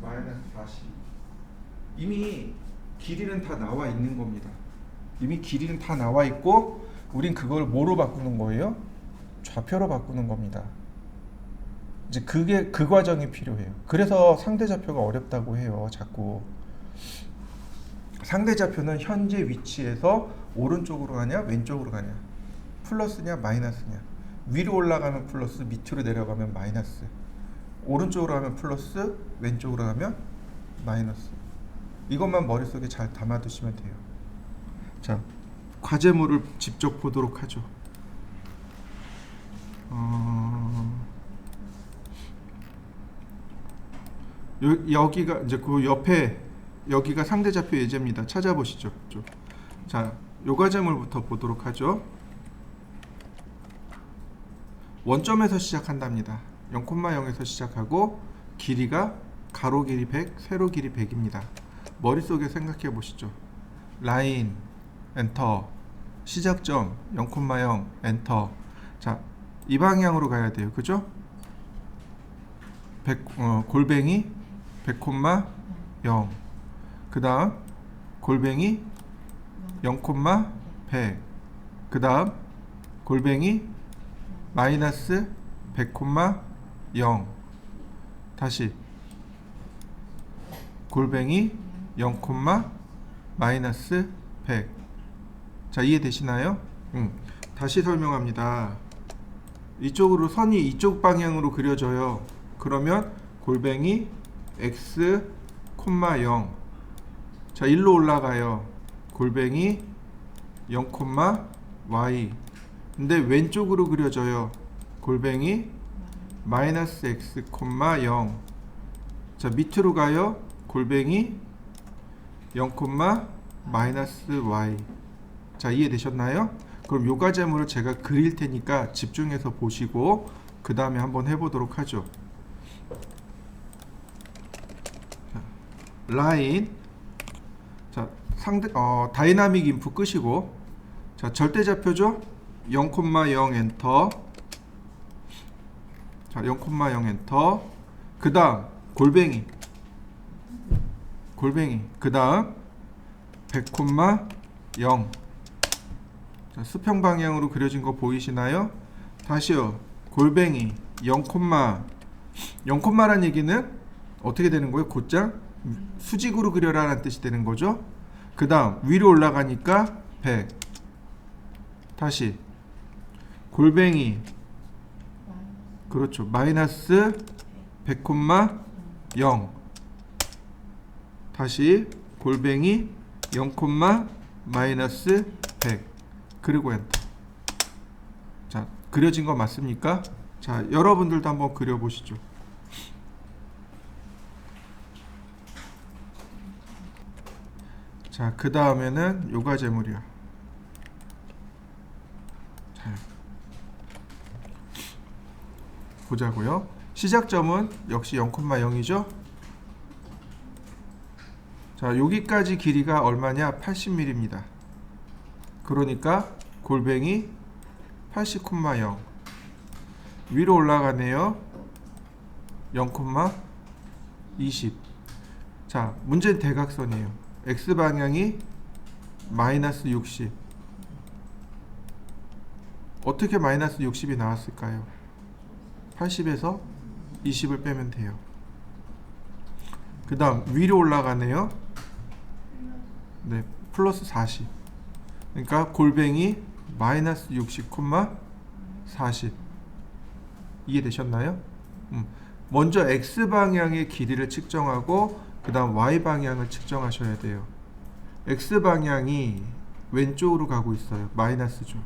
마이너스 42. 이미 길이는 다 나와 있는 겁니다. 이미 길이는 다 나와 있고 우린 그걸 뭐로 바꾸는 거예요? 좌표로 바꾸는 겁니다. 이제 그 과정이 필요해요. 그래서 상대좌표가 어렵다고 해요. 자꾸 상대좌표는 현재 위치에서 오른쪽으로 가냐 왼쪽으로 가냐, 플러스냐 마이너스냐, 위로 올라가면 플러스, 밑으로 내려가면 마이너스, 오른쪽으로 가면 플러스, 왼쪽으로 가면 마이너스. 이것만 머릿속에 잘 담아두시면 돼요. 자, 과제물을 직접 보도록 하죠. 여기가 이제 그 옆에 여기가 상대좌표 예제입니다. 찾아보시죠. 자, 요 과제물부터 보도록 하죠. 원점에서 시작한답니다. 0,0에서 시작하고 길이가 가로 길이 100, 세로 길이 100입니다. 머릿속에 생각해 보시죠. 라인 엔터, 시작점 0,0 엔터. 자, 이 방향으로 가야 돼요. 그죠? 골뱅이 100,0. 그 다음 골뱅이 0,100. 그 다음 골뱅이 마이너스 100,0 다시 골뱅이 0, 마이너스 100. 자, 이해되시나요? 다시 설명합니다. 이쪽으로 선이 이쪽 방향으로 그려져요. 그러면 골뱅이 x, 0. 자, 일로 올라가요. 골뱅이 0, y. 근데 왼쪽으로 그려져요. 골뱅이 마이너스 x, 0. 자, 밑으로 가요. 골뱅이 0, 마이너스 y. 자, 이해되셨나요? 그럼 요 과제물을 제가 그릴 테니까 집중해서 보시고 그 다음에 한번 해보도록 하죠. 자, 라인. 자, 다이나믹 인풋 끄시고, 자, 절대좌표죠? 0,0 엔터. 자, 0,0 엔터. 그 다음 골뱅이. 그 다음 100,0. 자, 수평 방향으로 그려진 거 보이시나요? 다시요. 골뱅이 0, 0란 얘기는 어떻게 되는 거예요? 곧장 수직으로 그려라라는 뜻이 되는 거죠. 그 다음 위로 올라가니까 100. 다시 골뱅이, 그렇죠, 마이너스 100,0. 다시 골뱅이 0, 마이너스 100. 그리고 엔터. 자, 그려진 거 맞습니까? 자, 여러분들도 한번 그려보시죠. 자, 그 다음에는 요과제물이야. 자, 보자고요. 시작점은 역시 0,0이죠. 자, 여기까지 길이가 얼마냐? 80mm입니다. 그러니까 골뱅이 80,0. 위로 올라가네요. 0,20. 자, 문제는 대각선이에요. x방향이 마이너스 60. 어떻게 마이너스 60이 나왔을까요? 80에서 20을 빼면 돼요. 그 다음 위로 올라가네요. 네, 플러스 40. 그러니까 골뱅이 마이너스 60, 40. 이해되셨나요? 먼저 x방향의 길이를 측정하고 그 다음 y방향을 측정하셔야 돼요. x방향이 왼쪽으로 가고 있어요. 마이너스죠.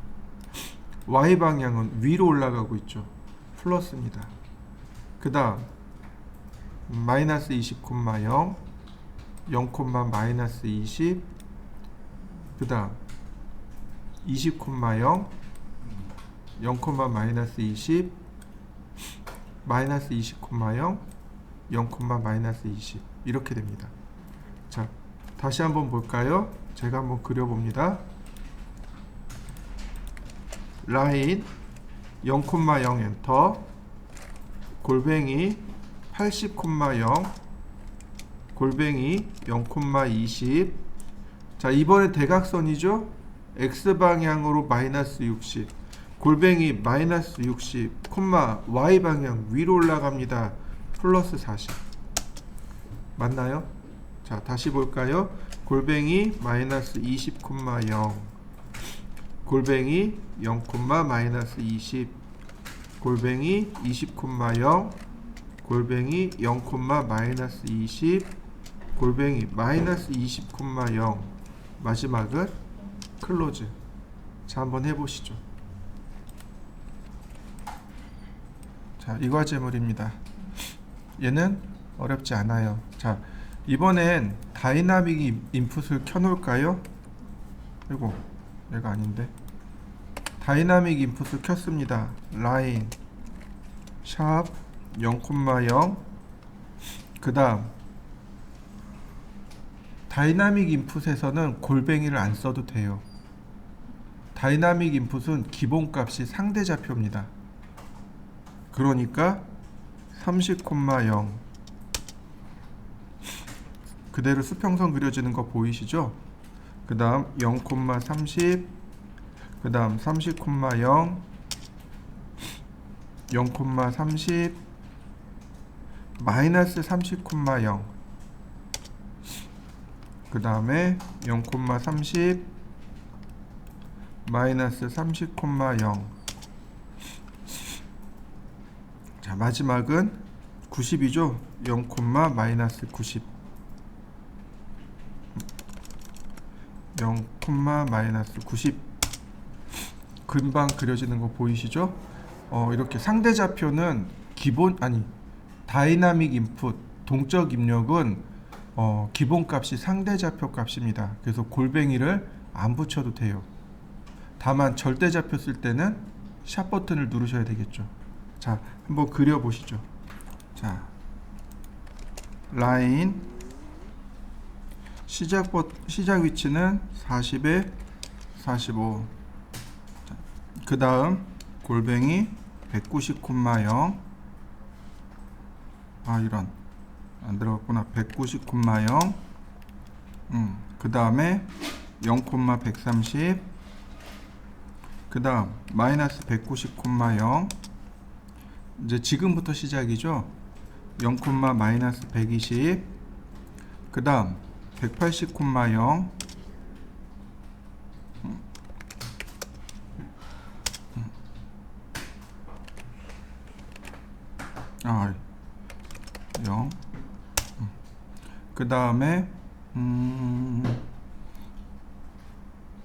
y방향은 위로 올라가고 있죠. 플러스입니다. 그 다음 마이너스 20,0, 0, 마이너스 20. 그 다음 20,0, 0, 마이너스 20, 마이너스 20,0, 0, 마이너스 20. 이렇게 됩니다. 자, 다시 한번 볼까요? 제가 한번 그려봅니다. 라인 0,0 엔터. 골뱅이 80,0, 골뱅이 0,20. 자, 이번에 대각선이죠? x방향으로 마이너스 60. 골뱅이 마이너스 60, y방향 위로 올라갑니다. 플러스 40. 맞나요? 자, 다시 볼까요? 골뱅이 마이너스 20,0, 골뱅이 0, 마이너스 20, 골뱅이 20,0, 골뱅이 0, 마이너스 20, 골뱅이 마이너스 20,0. 마지막은 클로즈. 자, 한번 해보시죠. 자, 이 과제물입니다. 얘는 어렵지 않아요. 자, 이번엔 다이나믹 인풋을 켜놓을까요? 아이고, 얘가 아닌데. 다이나믹 인풋을 켰습니다. 라인 샵 0,0. 그 다음 다이나믹 인풋에서는 골뱅이를 안 써도 돼요. 다이나믹 인풋은 기본값이 상대좌표입니다. 그러니까 30,0. 그대로 수평선 그려지는 거 보이시죠? 그 다음 0,30. 그 다음 30,0. 0,30 마이너스 30,0 그 다음에 0,30 마이너스 30,0 자, 마지막은 90이죠. 0, 마이너스 90 0, 마이너스 90 금방 그려지는 거 보이시죠? 이렇게 상대좌표는 다이나믹 인풋 동적 입력은 기본값이 상대좌표 값입니다. 그래서 골뱅이를 안 붙여도 돼요. 다만 절대좌표 쓸 때는 샵 버튼을 누르셔야 되겠죠. 자, 한번 그려보시죠. 자, 라인 시작 위치는 40에 45. 그 다음 골뱅이 190,0 이런 안 들어갔구나. 190,0 그 다음에 0,130 그 다음 마이너스 190,0 이제 지금부터 시작이죠. 0, 마이너스 120 그 다음 180,0 0 그 다음에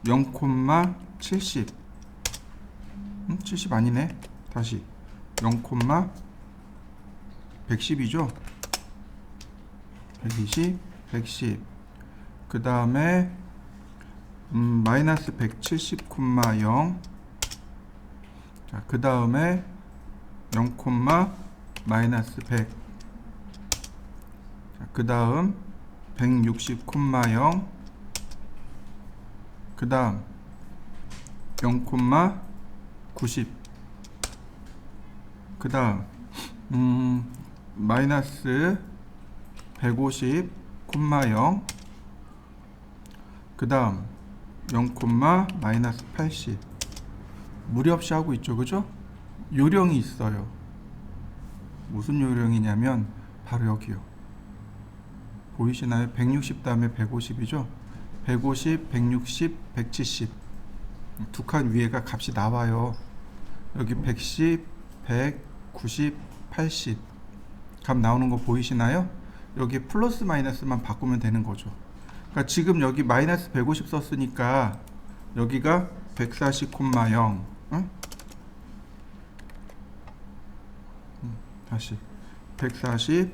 0,70 70 아니네. 다시 0,110이죠. 120 110 그 다음에 마이너스 170,0 자, 그 다음에 0, 마이너스 100 그 다음 160,0 그 다음 0,90 그 다음 마이너스 150,0 그 다음 0, 마이너스 80 무리 없이 하고 있죠. 그죠? 요령이 있어요. 무슨 요령이냐면 바로 여기요. 보이시나요? 160 다음에 150이죠. 150, 160, 170 두 칸 위에가 값이 나와요. 여기 110, 100, 90, 80 값 나오는 거 보이시나요? 여기 플러스 마이너스만 바꾸면 되는 거죠. 그러니까 지금 여기 마이너스 150 썼으니까 여기가 140,0 응? 다시 140,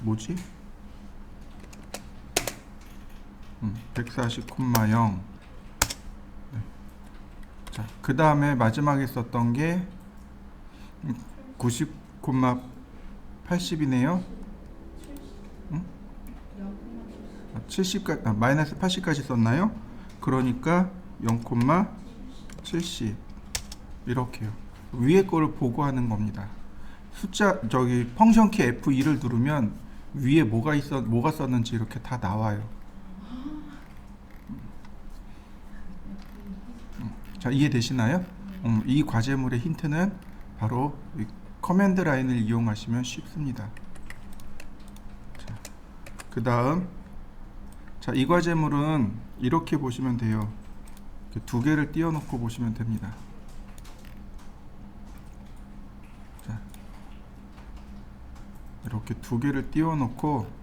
뭐지? 140,0 네. 자, 그 다음에 마지막에 썼던 게 90,80이네요. 70까지 마이너스 80까지 썼나요? 그러니까 0,70 이렇게요. 위에 거를 보고 하는 겁니다. 숫자 펑션 키 F2를 누르면 위에 뭐가 썼는지 이렇게 다 나와요. 자, 이해되시나요? 이 과제물의 힌트는 바로 이 커맨드 라인을 이용하시면 쉽습니다. 그 다음 자, 이 과제물은 이렇게 보시면 돼요. 두 개를 띄워놓고 보시면 됩니다. 자, 이렇게 두 개를 띄워놓고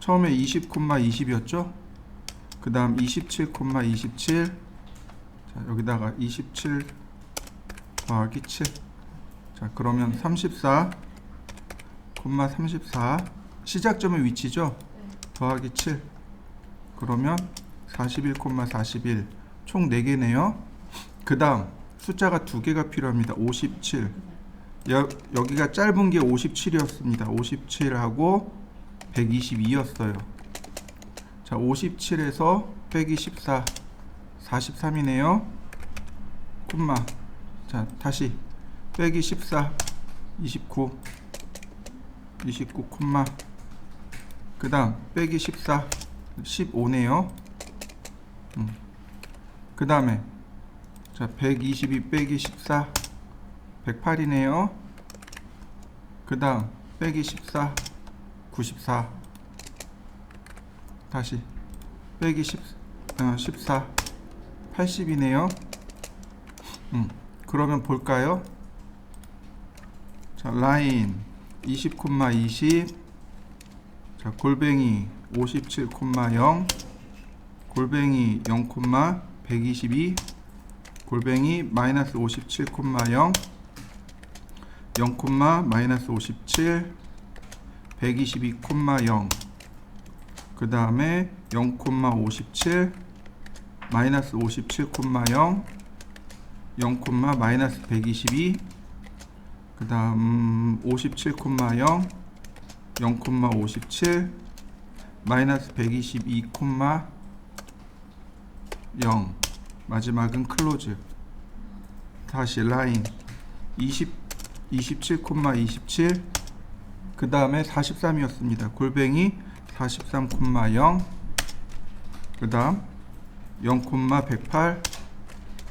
처음에 20,20이었죠? 그 다음 27,27 자, 여기다가 27 더하기 7 자, 그러면 34,34 시작점의 위치죠? 더하기 7 그러면 41,41 총 4개네요. 그 다음 숫자가 2개가 필요합니다. 57 여기가 짧은 게 57이었습니다. 57하고 122였어요. 자, 57에서 빼기 14 43이네요. 콤마 자, 다시 빼기 14 29 콤마 그 다음 빼기 14 15네요. 그 다음에 자 122 빼기 14 108이네요. 그 다음 빼기 14 94 다시 빼기 14 80이네요. 그러면 볼까요? 자 라인 20, 20 자 골뱅이 57,0 골뱅이 0, 122 골뱅이 마이너스 57,0 0, 마이너스 57 122,0 그 다음에 0, 57 마이너스 57,0 0, 마이너스 122 그 다음 57,0 0, 57 마이너스 122,0 마지막은 클로즈. 다시 라인 27, 27 그 다음에 43이었습니다. 골뱅이 43, 0 그 다음 0, 108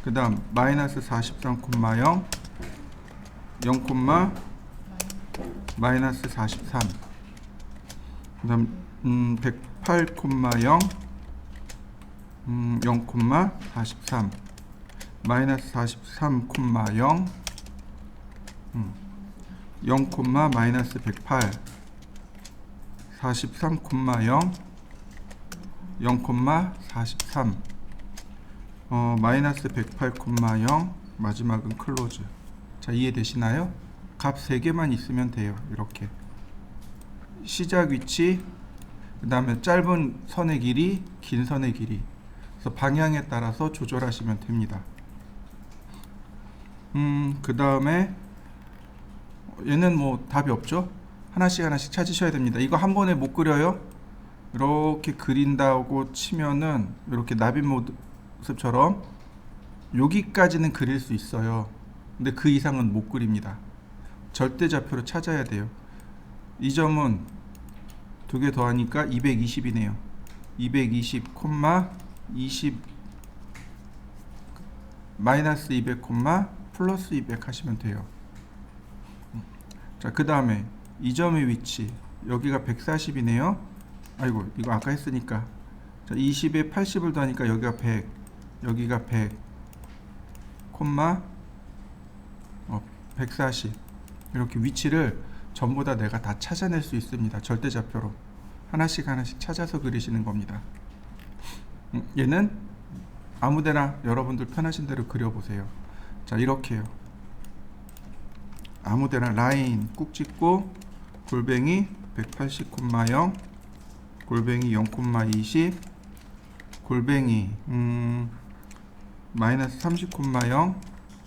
그 다음 마이너스 43, 0 0, 마이너스 43 그 다음 108, 0 0, 43 마이너스 43, 0 0, 마이너스 108 43, 0 0, 43 마이너스 108, 0 마지막은 클로즈. 자 이해되시나요? 값 3개만 있으면 돼요. 이렇게 시작 위치 그 다음에 짧은 선의 길이 긴 선의 길이 그래서 방향에 따라서 조절하시면 됩니다. 그 다음에 얘는 뭐 답이 없죠. 하나씩 찾으셔야 됩니다. 이거 한 번에 못 그려요. 이렇게 그린다고 치면은 이렇게 나비 모습처럼 여기까지는 그릴 수 있어요. 근데 그 이상은 못 그립니다. 절대좌표로 찾아야 돼요. 이 점은 두 개 더하니까 220이네요. 220, 20 마이너스 200, 플러스 200 하시면 돼요. 자, 그 다음에 이 점의 위치 여기가 140이네요. 아이고 이거 아까 했으니까 자 20에 80을 더하니까 여기가 100 여기가 100 140 이렇게 위치를 전부 다 내가 다 찾아낼 수 있습니다. 절대좌표로 하나씩 찾아서 그리시는 겁니다. 얘는 아무데나 여러분들 편하신 대로 그려보세요. 자 이렇게요. 아무데나 라인 꾹 찍고 골뱅이 180, 0 골뱅이 0, 20 골뱅이 마이너스 30, 0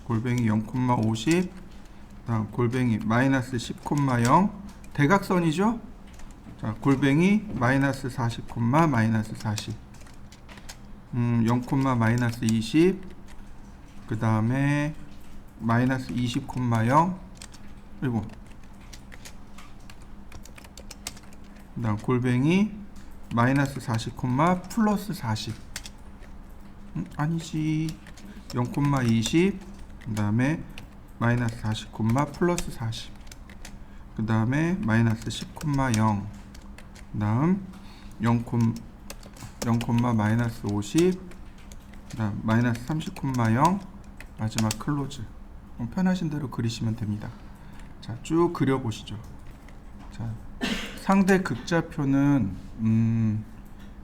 골뱅이 0, 50 다음 골뱅이 마이너스 10, 0 대각선이죠. 자 골뱅이 마이너스 40, 마이너스 40 0, 마이너스 20 그 다음에 마이너스 20, 0 그리고 그 다음 골뱅이 마이너스 40, 플러스 40 아니지 0, 20 그 다음에 마이너스 40, 플러스 40 그 다음에 마이너스 10, 0 그 다음 0, 마이너스 50 그 다음 마이너스 30, 0 마지막 클로즈. 편하신 대로 그리시면 됩니다. 자, 쭉 그려보시죠. 자, 상대 극좌표는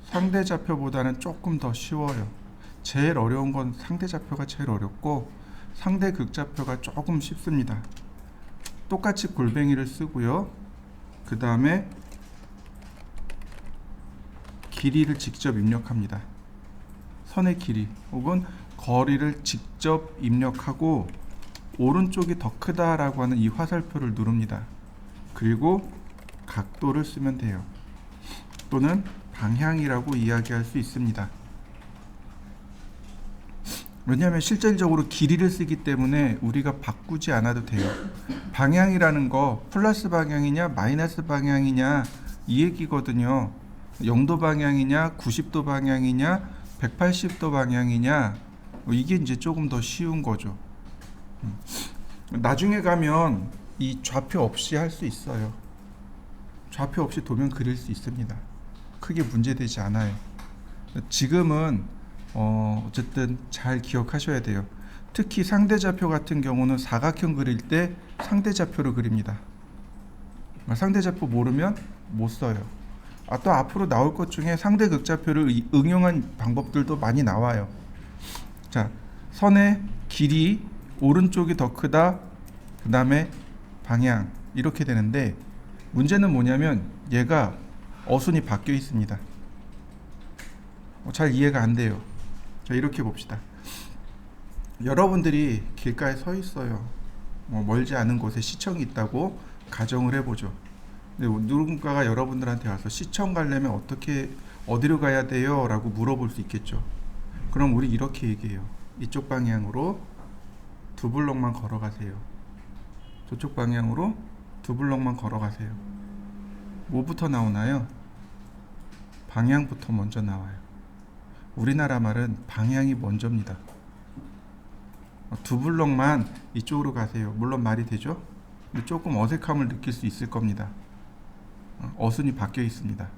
상대좌표보다는 조금 더 쉬워요. 제일 어려운 건 상대좌표가 제일 어렵고 상대 극좌표가 조금 쉽습니다. 똑같이 골뱅이를 쓰고요. 그 다음에 길이를 직접 입력합니다. 선의 길이 혹은 거리를 직접 입력하고 오른쪽이 더 크다라고 하는 이 화살표를 누릅니다. 그리고 각도를 쓰면 돼요. 또는 방향이라고 이야기할 수 있습니다. 왜냐하면 실질적으로 길이를 쓰기 때문에 우리가 바꾸지 않아도 돼요. 방향이라는 거 플러스 방향이냐 마이너스 방향이냐 이 얘기거든요. 0도 방향이냐 90도 방향이냐 180도 방향이냐 이게 이제 조금 더 쉬운 거죠. 나중에 가면 이 좌표 없이 할 수 있어요. 좌표 없이 도면 그릴 수 있습니다. 크게 문제되지 않아요. 지금은 어쨌든 잘 기억하셔야 돼요. 특히 상대좌표 같은 경우는 사각형 그릴 때 상대좌표를 그립니다. 상대좌표 모르면 못 써요. 또 앞으로 나올 것 중에 상대극좌표를 응용한 방법들도 많이 나와요. 자, 선의 길이 오른쪽이 더 크다, 그 다음에 방향, 이렇게 되는데 문제는 뭐냐면 얘가 어순이 바뀌어 있습니다. 잘 이해가 안 돼요. 자, 이렇게 봅시다. 여러분들이 길가에 서 있어요. 멀지 않은 곳에 시청이 있다고 가정을 해보죠. 근데 누군가가 여러분들한테 와서 시청 가려면 어디로 가야 돼요? 라고 물어볼 수 있겠죠. 그럼 우리 이렇게 얘기해요. 이쪽 방향으로 2블럭만 걸어가세요. 저쪽 방향으로 2블럭만 걸어가세요. 뭐부터 나오나요? 방향부터 먼저 나와요. 우리나라 말은 방향이 먼저입니다. 2블럭만 이쪽으로 가세요. 물론 말이 되죠? 근데 조금 어색함을 느낄 수 있을 겁니다. 어순이 바뀌어 있습니다.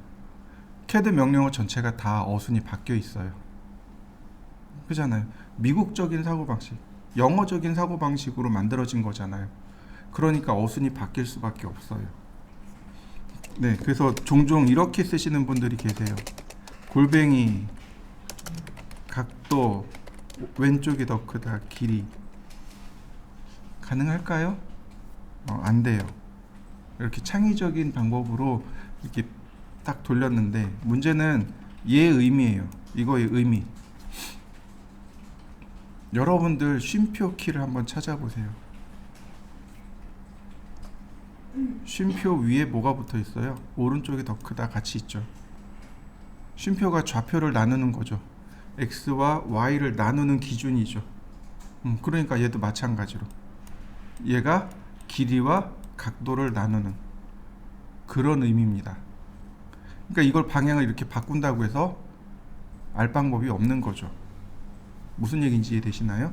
CAD 명령어 전체가 다 어순이 바뀌어 있어요. 그잖아요. 미국적인 사고방식, 영어적인 사고방식으로 만들어진 거잖아요. 그러니까 어순이 바뀔 수밖에 없어요. 네, 그래서 종종 이렇게 쓰시는 분들이 계세요. 골뱅이, 각도, 왼쪽이 더 크다, 길이. 가능할까요? 안 돼요. 이렇게 창의적인 방법으로 이렇게 딱 돌렸는데 문제는 얘의 의미예요. 이거의 의미. 여러분들 쉼표 키를 한번 찾아보세요. 쉼표 위에 뭐가 붙어 있어요? 오른쪽이 더 크다 같이 있죠. 쉼표가 좌표를 나누는 거죠. X와 Y를 나누는 기준이죠. 그러니까 얘도 마찬가지로 얘가 길이와 각도를 나누는 그런 의미입니다. 그러니까 이걸 방향을 이렇게 바꾼다고 해서 알 방법이 없는 거죠. 무슨 얘기인지 이해되시나요?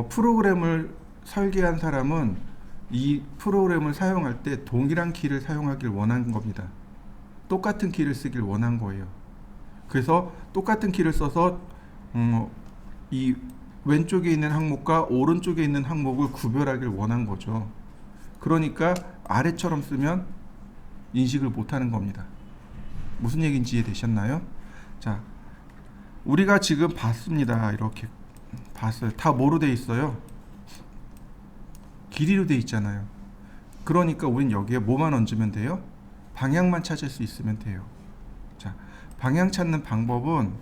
프로그램을 설계한 사람은 이 프로그램을 사용할 때 동일한 키를 사용하길 원한 겁니다. 똑같은 키를 쓰길 원한 거예요. 그래서 똑같은 키를 써서 이 왼쪽에 있는 항목과 오른쪽에 있는 항목을 구별하길 원한 거죠. 그러니까 아래처럼 쓰면 인식을 못하는 겁니다. 무슨 얘기인지 이해되셨나요? 자, 우리가 지금 봤습니다. 이렇게 봤어요. 다 뭐로 돼 있어요? 길이로 돼 있잖아요. 그러니까 우린 여기에 뭐만 얹으면 돼요? 방향만 찾을 수 있으면 돼요. 자, 방향 찾는 방법은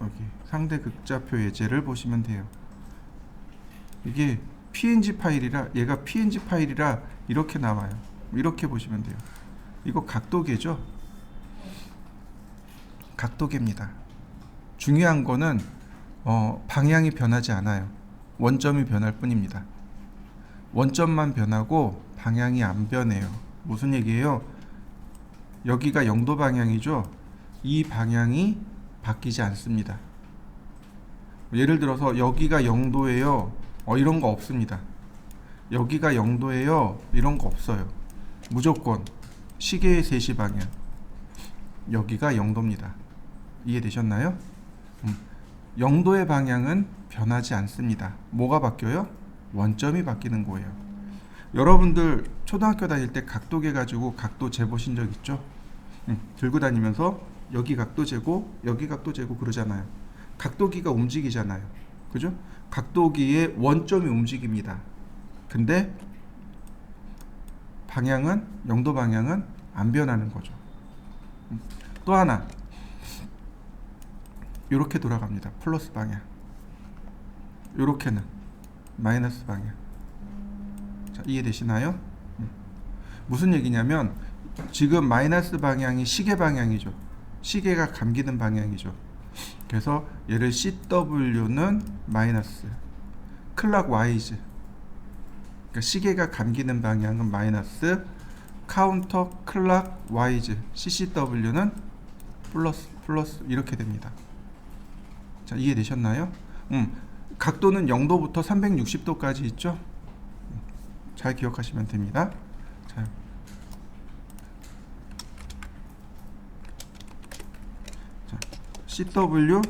여기 상대 극좌표 예제를 보시면 돼요. 이게 PNG 파일이라 얘가 PNG 파일이라 이렇게 나와요. 이렇게 보시면 돼요. 이거 각도계죠? 각도계입니다. 중요한 거는 방향이 변하지 않아요. 원점이 변할 뿐입니다. 원점만 변하고 방향이 안 변해요. 무슨 얘기예요? 여기가 0도 방향이죠? 이 방향이 바뀌지 않습니다. 예를 들어서 여기가 0도예요. 이런 거 없습니다. 여기가 0도예요. 이런 거 없어요. 무조건 시계의 3시 방향. 여기가 0도입니다. 이해되셨나요? 0도의 방향은 변하지 않습니다. 뭐가 바뀌어요? 원점이 바뀌는 거예요. 여러분들 초등학교 다닐 때 각도계 가지고 각도 재보신 적 있죠? 들고 다니면서 여기 각도 재고 여기 각도 재고 그러잖아요. 각도기가 움직이잖아요. 그죠? 각도기의 원점이 움직입니다. 근데 방향은 0도 방향은 안 변하는 거죠. 또 하나 이렇게 돌아갑니다. 플러스 방향. 이렇게는 마이너스 방향. 자, 이해되시나요? 무슨 얘기냐면 지금 마이너스 방향이 시계 방향이죠. 시계가 감기는 방향이죠. 그래서 얘를 CW는 마이너스, 클락와이즈, 그러니까 시계가 감기는 방향은 마이너스, 카운터 클락와이즈, CCW는 플러스 이렇게 됩니다. 자, 이해되셨나요? 각도는 0도부터 360도까지 있죠? 잘 기억하시면 됩니다. 자, CW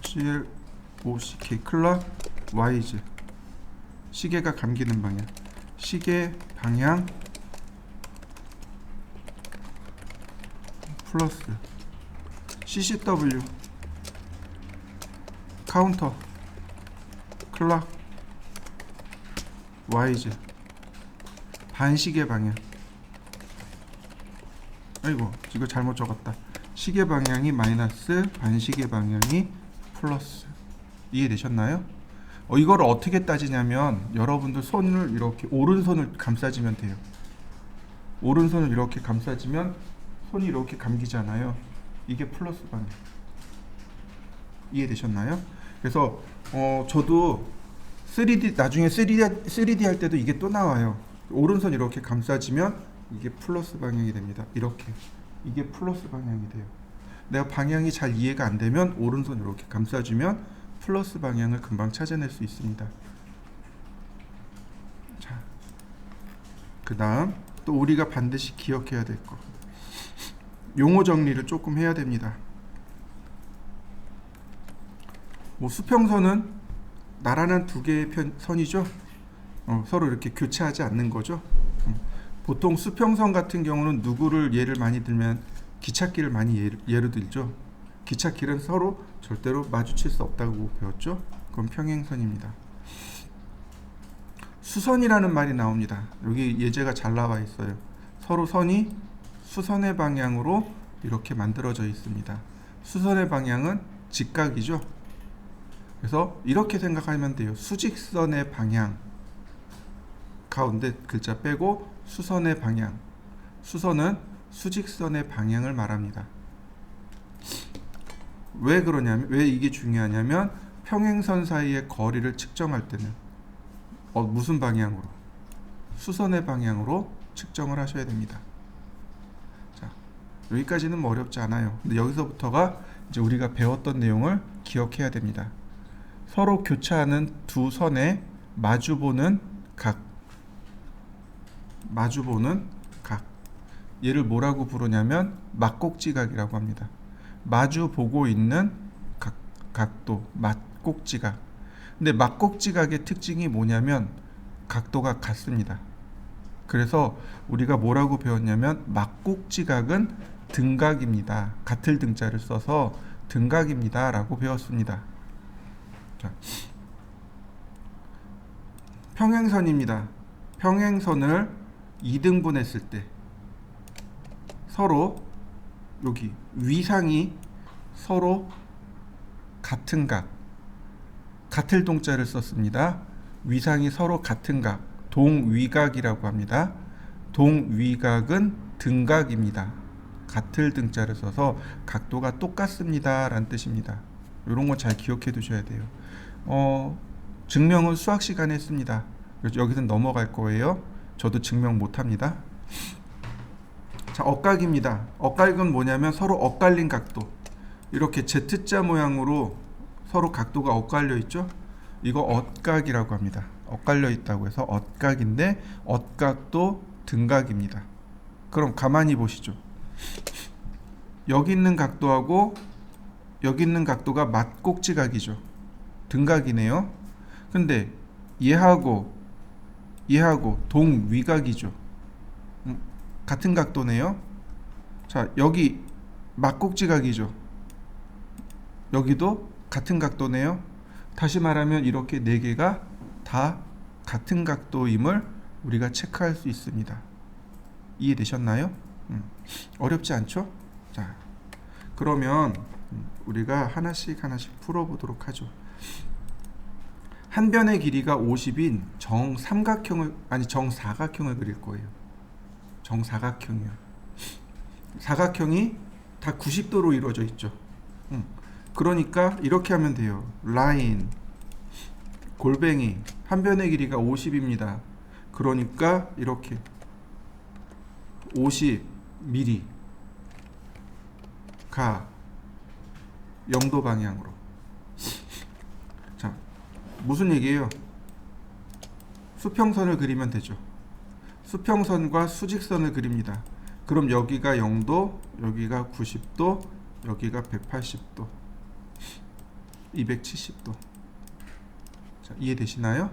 GLOCK 클락 YZ 시계가 감기는 방향, 시계 방향 플러스 CCW 카운터 클락 YZ 반시계 방향. 아이고, 이거 잘못 적었다. 시계 방향이 마이너스, 반시계 방향이 플러스. 이해되셨나요? 이거를 어떻게 따지냐면 여러분들 손을 이렇게 오른손을 감싸지면 돼요. 오른손을 이렇게 감싸지면 손이 이렇게 감기잖아요. 이게 플러스 방향. 이해되셨나요? 그래서 저도 3D 나중에 3D 할 때도 이게 또 나와요. 오른손 이렇게 감싸지면 이게 플러스 방향이 됩니다. 이렇게 이게 플러스 방향이 돼요. 내가 방향이 잘 이해가 안 되면 오른손 이렇게 감싸주면 플러스 방향을 금방 찾아낼 수 있습니다. 자, 그 다음 또 우리가 반드시 기억해야 될 거, 용어 정리를 조금 해야 됩니다. 뭐 수평선은 나란한 두 개의 선이죠. 서로 이렇게 교차하지 않는 거죠. 보통 수평선 같은 경우는 누구를 예를 많이 들면 기찻길을 많이 예로 들죠. 기찻길은 서로 절대로 마주칠 수 없다고 배웠죠. 그건 평행선입니다. 수선이라는 말이 나옵니다. 여기 예제가 잘 나와 있어요. 서로 선이 수선의 방향으로 이렇게 만들어져 있습니다. 수선의 방향은 직각이죠. 그래서 이렇게 생각하면 돼요. 수직선의 방향, 가운데 글자 빼고 수선의 방향. 수선은 수직선의 방향을 말합니다. 왜 그러냐면, 왜 이게 중요하냐면 평행선 사이의 거리를 측정할 때는 무슨 방향으로? 수선의 방향으로 측정을 하셔야 됩니다. 자, 여기까지는 뭐 어렵지 않아요. 근데 여기서부터가 이제 우리가 배웠던 내용을 기억해야 됩니다. 서로 교차하는 두 선에 마주보는 각, 마주보는 각, 얘를 뭐라고 부르냐면 막곡지각이라고 합니다. 마주 보고 있는 각도, 막곡지각. 근데 막곡지각의 특징이 뭐냐면 각도가 같습니다. 그래서 우리가 뭐라고 배웠냐면 막곡지각은 등각입니다. 같을 등자를 써서 등각입니다 라고 배웠습니다. 자, 평행선입니다. 평행선을 2등분 했을 때 서로 여기 위상이 서로 같은 각, 같을 동자를 썼습니다. 위상이 서로 같은 각, 동위각이라고 합니다. 동위각은 등각입니다. 같을 등자를 써서 각도가 똑같습니다 라는 뜻입니다. 이런 거 잘 기억해 두셔야 돼요. 증명은 수학 시간에 했습니다. 여기서 넘어갈 거예요. 저도 증명 못합니다. 자, 엇각입니다. 엇각은 뭐냐면 서로 엇갈린 각도. 이렇게 Z자 모양으로 서로 각도가 엇갈려 있죠. 이거 엇각이라고 합니다. 엇갈려 있다고 해서 엇각인데 엇각도 등각입니다. 그럼 가만히 보시죠. 여기 있는 각도하고 여기 있는 각도가 맞곡지각이죠. 등각이네요. 근데 얘하고 동위각이죠. 같은 각도네요. 자, 여기 막곡지각이죠. 여기도 같은 각도네요. 다시 말하면 이렇게 네 개가 다 같은 각도임을 우리가 체크할 수 있습니다. 이해되셨나요? 어렵지 않죠? 자, 그러면 우리가 하나씩 풀어보도록 하죠. 한 변의 길이가 50인 정사각형을 그릴 거예요. 정사각형이요. 사각형이 다 90도로 이루어져 있죠. 그러니까 이렇게 하면 돼요. 라인, 골뱅이, 한 변의 길이가 50입니다. 그러니까 이렇게 50mm 가 0도 방향으로. 자, 무슨 얘기예요? 수평선을 그리면 되죠. 수평선과 수직선을 그립니다. 그럼 여기가 0도, 여기가 90도, 여기가 180도, 270도. 자, 이해되시나요?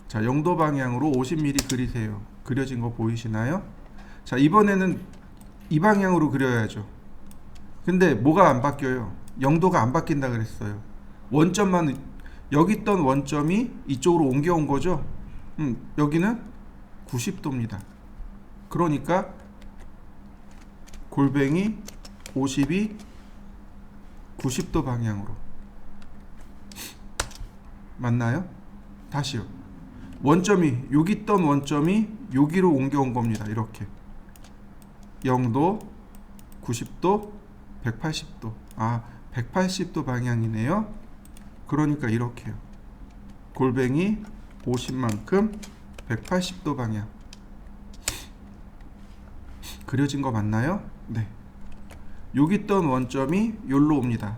자, 0도 방향으로 50mm 그리세요. 그려진 거 보이시나요? 자, 이번에는 이 방향으로 그려야죠. 근데 뭐가 안 바뀌어요? 0도가 안 바뀐다 그랬어요. 원점만, 여기 있던 원점이 이쪽으로 옮겨온 거죠. 여기는 90도입니다. 그러니까 골뱅이 50이 90도 방향으로. 맞나요? 다시요. 원점이, 여기 있던 원점이 여기로 옮겨온 겁니다. 이렇게 0도, 90도, 180도. 아, 180도 방향이네요. 그러니까 이렇게요. 골뱅이 50만큼 180도 방향. 그려진 거 맞나요? 네. 여기 있던 원점이 여기로 옵니다.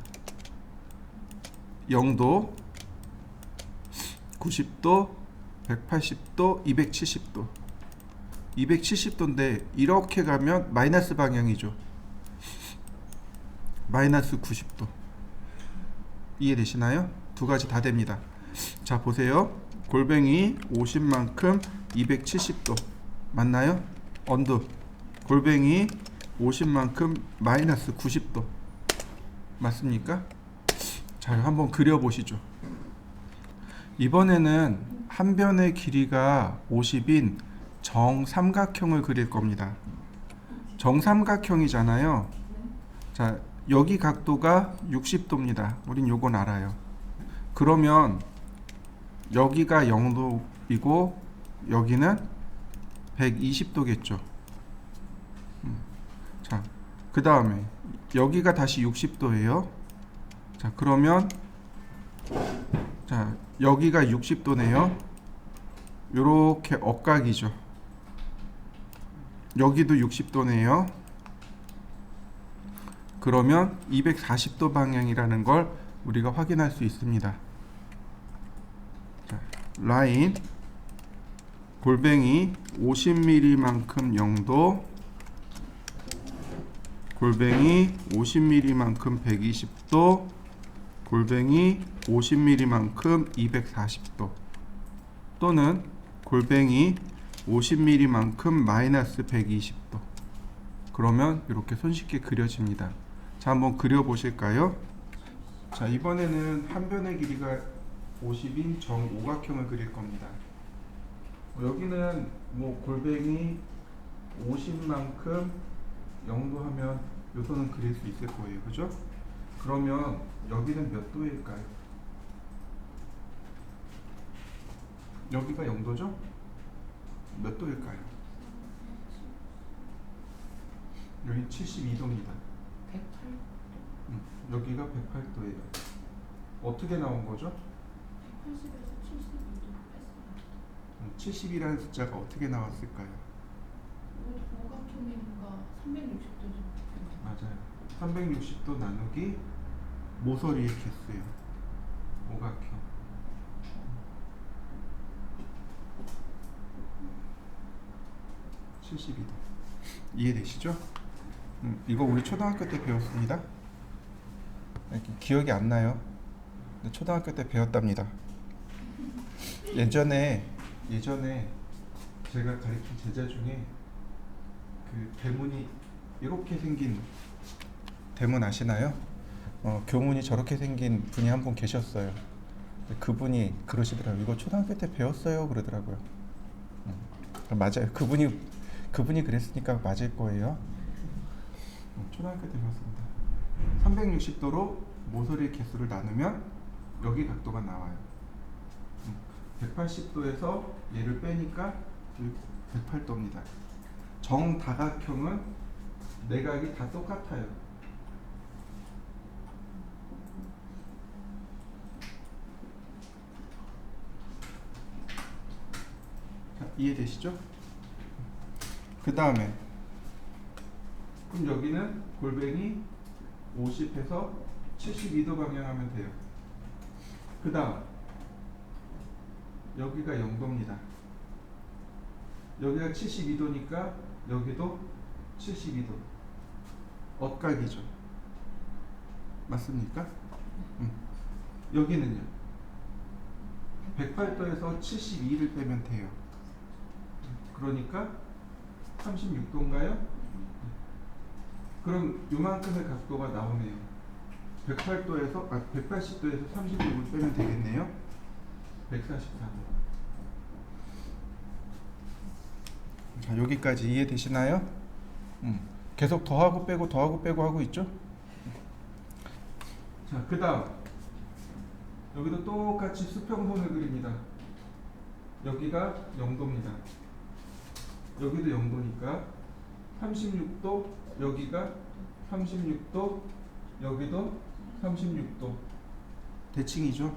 0도, 90도, 180도, 270도. 270도인데 이렇게 가면 마이너스 방향이죠. 마이너스 90도. 이해되시나요? 두 가지 다 됩니다. 자, 보세요. 골뱅이 50만큼 270도. 맞나요? 언더. 골뱅이 50만큼 마이너스 90도. 맞습니까? 자, 한번 그려보시죠. 이번에는 한 변의 길이가 50인 정삼각형을 그릴 겁니다. 정삼각형이잖아요. 자, 여기 각도가 60도입니다. 우린 요건 알아요. 그러면 여기가 0도이고 여기는 120도겠죠. 자, 그 다음에 여기가 다시 60도예요. 자, 그러면 자, 여기가 60도네요. 요렇게 억각이죠. 여기도 60도네요. 그러면 240도 방향이라는 걸 우리가 확인할 수 있습니다. 자, 라인 골뱅이 50mm만큼 0도, 골뱅이 50mm만큼 120도, 골뱅이 50mm만큼 240도, 또는 골뱅이 50mm만큼 마이너스 120도. 그러면 이렇게 손쉽게 그려집니다. 자, 한번 그려보실까요? 자, 이번에는 한 변의 길이가 50인 정오각형을 그릴 겁니다. 여기는 뭐 골뱅이 50만큼 0도 하면 요선은 그릴 수 있을 거예요. 그죠? 그러면 여기는 몇 도일까요? 여기가 0도죠? 몇 도일까요? 여기 72도입니다. 108. 여기가 108도예요. 어떻게 나온 거죠? 180에서 72도 뺐어요. 70이라는 숫자가 어떻게 나왔을까요? 오각형이니까 360도죠. 맞아요. 360도 나누기 모서리의 개수예요. 오각형. 이해되시죠? 이거 우리 초등학교 때 배웠습니다. 기억이 안 나요. 근데 초등학교 때 배웠답니다. 예전에 제가 가르친 제자 중에 그 대문이 이렇게 생긴 대문 아시나요? 교문이 저렇게 생긴 분이 한 분 계셨어요. 그분이 그러시더라고요. 이거 초등학교 때 배웠어요 그러더라고요. 맞아요. 그분이 그랬으니까 맞을 거예요. 초등학교 때 배웠습니다. 360도로 모서리 개수를 나누면 여기 각도가 나와요. 180도에서 얘를 빼니까 108도입니다. 정다각형은 내각이 다 똑같아요. 자, 이해되시죠? 그 다음에 그럼 여기는 골뱅이 50에서 72도 방향하면 돼요. 그 다음 여기가 0도입니다. 여기가 72도니까 여기도 72도. 엇각이죠. 맞습니까? 여기는요. 108도에서 72를 빼면 돼요. 그러니까 36도인가요? 그럼 요만큼의 각도가 나오네요. 180도에서 36을 빼면 되겠네요. 144도. 자, 여기까지 이해되시나요? 계속 더하고 빼고 더하고 빼고 하고 있죠? 자, 그 다음 여기도 똑같이 수평선을 그립니다. 여기가 0도입니다. 여기도 0도니까 36도, 여기가 36도, 여기도 36도. 대칭이죠.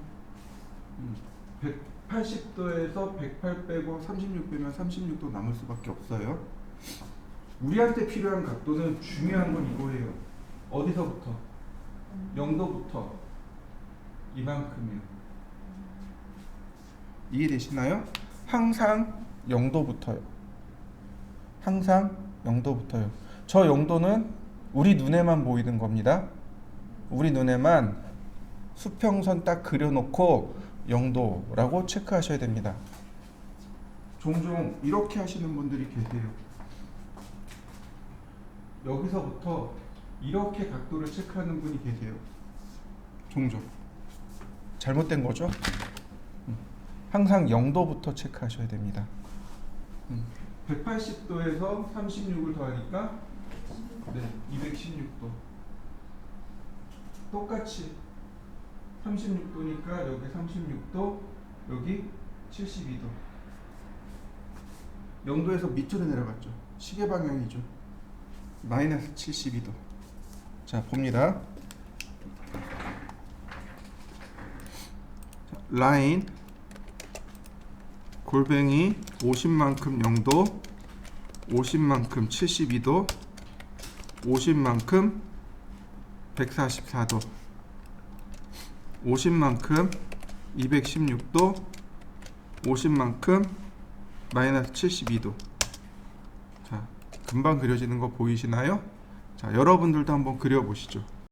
180도에서 108 빼고 36 빼면 36도 남을 수밖에 없어요. 우리한테 필요한 각도는 중요한 건 이거예요. 어디서부터? 0도부터 이만큼이요. 이해되시나요? 항상 0도부터요. 항상 0도부터요. 저 0도는 우리 눈에만 보이는 겁니다. 우리 눈에만 수평선 딱 그려놓고 0도라고 체크하셔야 됩니다. 종종 이렇게 하시는 분들이 계세요. 여기서부터 이렇게 각도를 체크하는 분이 계세요. 종종. 잘못된 거죠? 항상 0도부터 체크하셔야 됩니다. 180도에서 36을 더하니까 216도. 똑같이 36도니까 여기 36도, 여기 72도. 0도에서 밑으로 내려갔죠. 시계 방향이죠. 마이너스 72도. 자, 봅니다. 라인 골뱅이 50만큼 0도, 50만큼 72도, 50만큼 144도, 50만큼 216도, 50만큼 마이너스 72도. 자, 금방 그려지는 거 보이시나요? 자, 여러분들도 한번 그려보시죠.